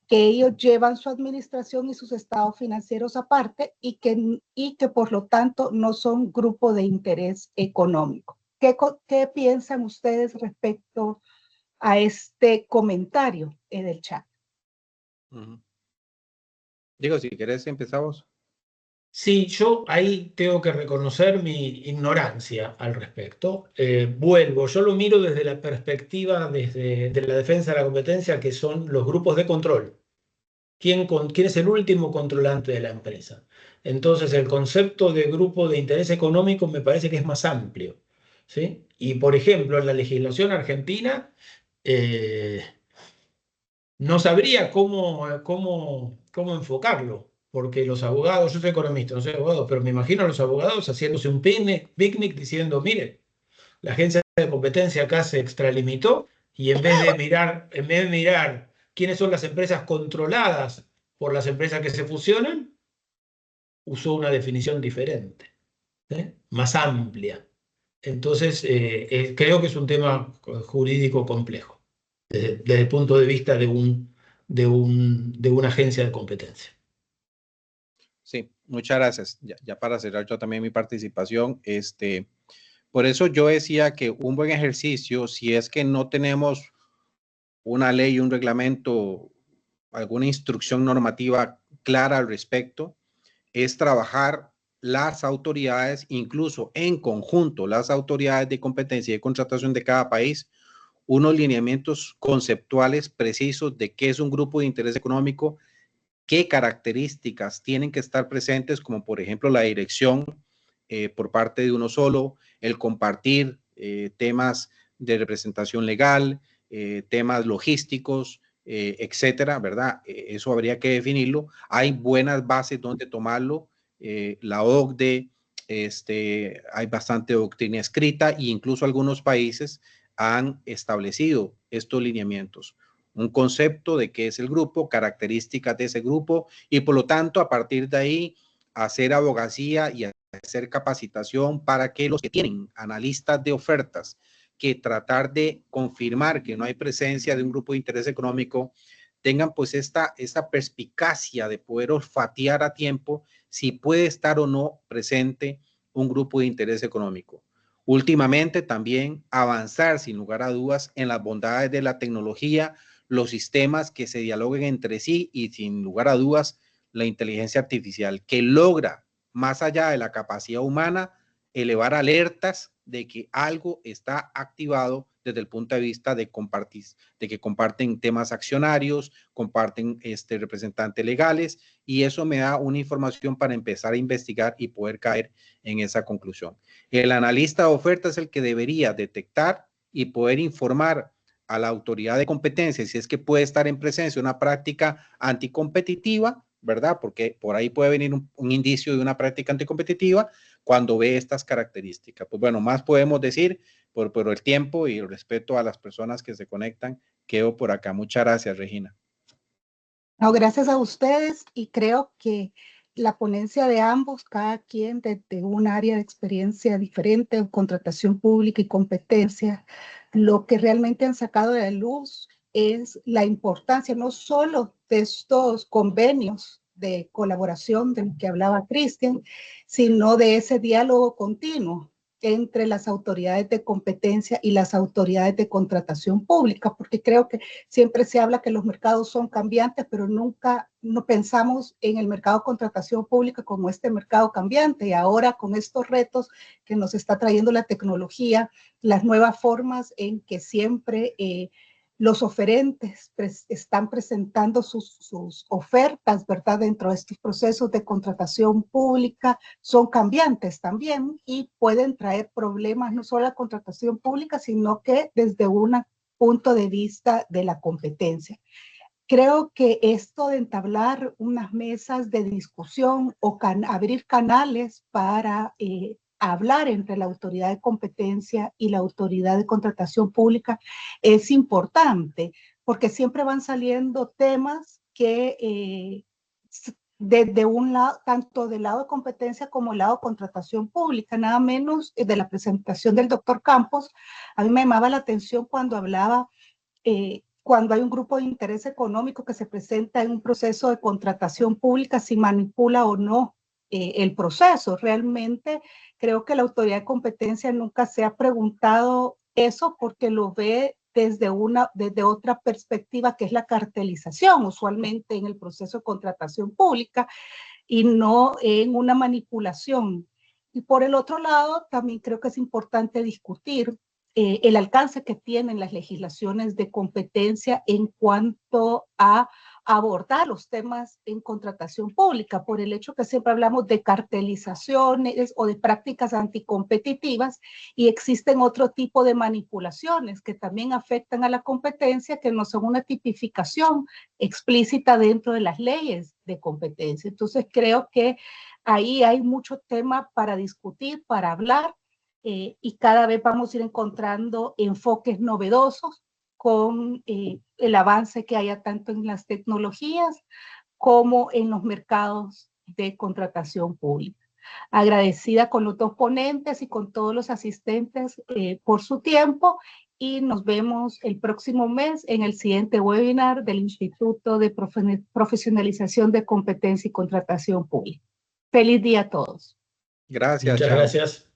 que ellos llevan su administración y sus estados financieros aparte y que por lo tanto no son grupo de interés económico. ¿Qué piensan ustedes respecto a este comentario en el chat? Digo, si querés empezamos. Sí, yo ahí tengo que reconocer mi ignorancia al respecto. Vuelvo, yo lo miro desde la perspectiva de la defensa de la competencia, que son los grupos de control. ¿Quién es el último controlante de la empresa? Entonces, el concepto de grupo de interés económico me parece que es más amplio, ¿sí? Y, por ejemplo, en la legislación argentina, no sabría cómo enfocarlo, porque los abogados, yo soy economista, no soy abogado, pero me imagino a los abogados haciéndose un picnic diciendo: mire, la agencia de competencia acá se extralimitó y en vez de mirar quiénes son las empresas controladas por las empresas que se fusionan, usó una definición diferente, más amplia. Entonces, creo que es un tema jurídico complejo, desde el punto de vista de una agencia de competencia. Sí, muchas gracias. Ya para cerrar yo también mi participación, por eso yo decía que un buen ejercicio, si es que no tenemos una ley, un reglamento, alguna instrucción normativa clara al respecto, es trabajar las autoridades, incluso en conjunto, las autoridades de competencia y de contratación de cada país, unos lineamientos conceptuales precisos de qué es un grupo de interés económico, qué características tienen que estar presentes, como por ejemplo la dirección por parte de uno solo, el compartir temas de representación legal, temas logísticos, etcétera, ¿verdad? Eso habría que definirlo. Hay buenas bases donde tomarlo. La OCDE, hay bastante doctrina escrita e incluso algunos países han establecido estos lineamientos. Un concepto de qué es el grupo, características de ese grupo y por lo tanto a partir de ahí hacer abogacía y hacer capacitación para que los que tienen analistas de ofertas que tratar de confirmar que no hay presencia de un grupo de interés económico tengan pues esta perspicacia de poder olfatear a tiempo si puede estar o no presente un grupo de interés económico. Últimamente también avanzar sin lugar a dudas en las bondades de la tecnología, los sistemas que se dialoguen entre sí y sin lugar a dudas la inteligencia artificial que logra, más allá de la capacidad humana, elevar alertas de que algo está activado desde el punto de vista de compartir, de que comparten temas accionarios, comparten representantes legales y eso me da una información para empezar a investigar y poder caer en esa conclusión. El analista de oferta es el que debería detectar y poder informar a la autoridad de competencia si es que puede estar en presencia una práctica anticompetitiva, ¿verdad? Porque por ahí puede venir un indicio de una práctica anticompetitiva cuando ve estas características. Pues bueno, más podemos decir por el tiempo y el respeto a las personas que se conectan. Quedo por acá. Muchas gracias, Regina. No, gracias a ustedes, y creo que la ponencia de ambos, cada quien desde un área de experiencia diferente, contratación pública y competencia, lo que realmente han sacado de la luz es la importancia no solo de estos convenios de colaboración del que hablaba Cristian, sino de ese diálogo continuo entre las autoridades de competencia y las autoridades de contratación pública, porque creo que siempre se habla que los mercados son cambiantes, pero nunca no pensamos en el mercado de contratación pública como este mercado cambiante. Y ahora con estos retos que nos está trayendo la tecnología, las nuevas formas en que siempre los oferentes están presentando sus ofertas, ¿verdad? Dentro de estos procesos de contratación pública son cambiantes también y pueden traer problemas no solo a la contratación pública, sino que desde un punto de vista de la competencia. Creo que esto de entablar unas mesas de discusión o abrir canales para hablar entre la autoridad de competencia y la autoridad de contratación pública es importante, porque siempre van saliendo temas que desde un lado, tanto del lado de competencia como del lado de contratación pública, nada menos de la presentación del doctor Campos, a mí me llamaba la atención cuando hablaba cuando hay un grupo de interés económico que se presenta en un proceso de contratación pública, si manipula o no el proceso. Realmente creo que la autoridad de competencia nunca se ha preguntado eso porque lo ve desde otra perspectiva, que es la cartelización, usualmente en el proceso de contratación pública, y no en una manipulación. Y por el otro lado, también creo que es importante discutir el alcance que tienen las legislaciones de competencia en cuanto a abordar los temas en contratación pública, por el hecho que siempre hablamos de cartelizaciones o de prácticas anticompetitivas, y existen otro tipo de manipulaciones que también afectan a la competencia, que no son una tipificación explícita dentro de las leyes de competencia. Entonces creo que ahí hay mucho tema para discutir, para hablar, y cada vez vamos a ir encontrando enfoques novedosos con el avance que haya tanto en las tecnologías como en los mercados de contratación pública. Agradecida con los dos ponentes y con todos los asistentes por su tiempo, y nos vemos el próximo mes en el siguiente webinar del Instituto de Profesionalización de Competencia y Contratación Pública. Feliz día a todos. Gracias, Muchas chao. gracias.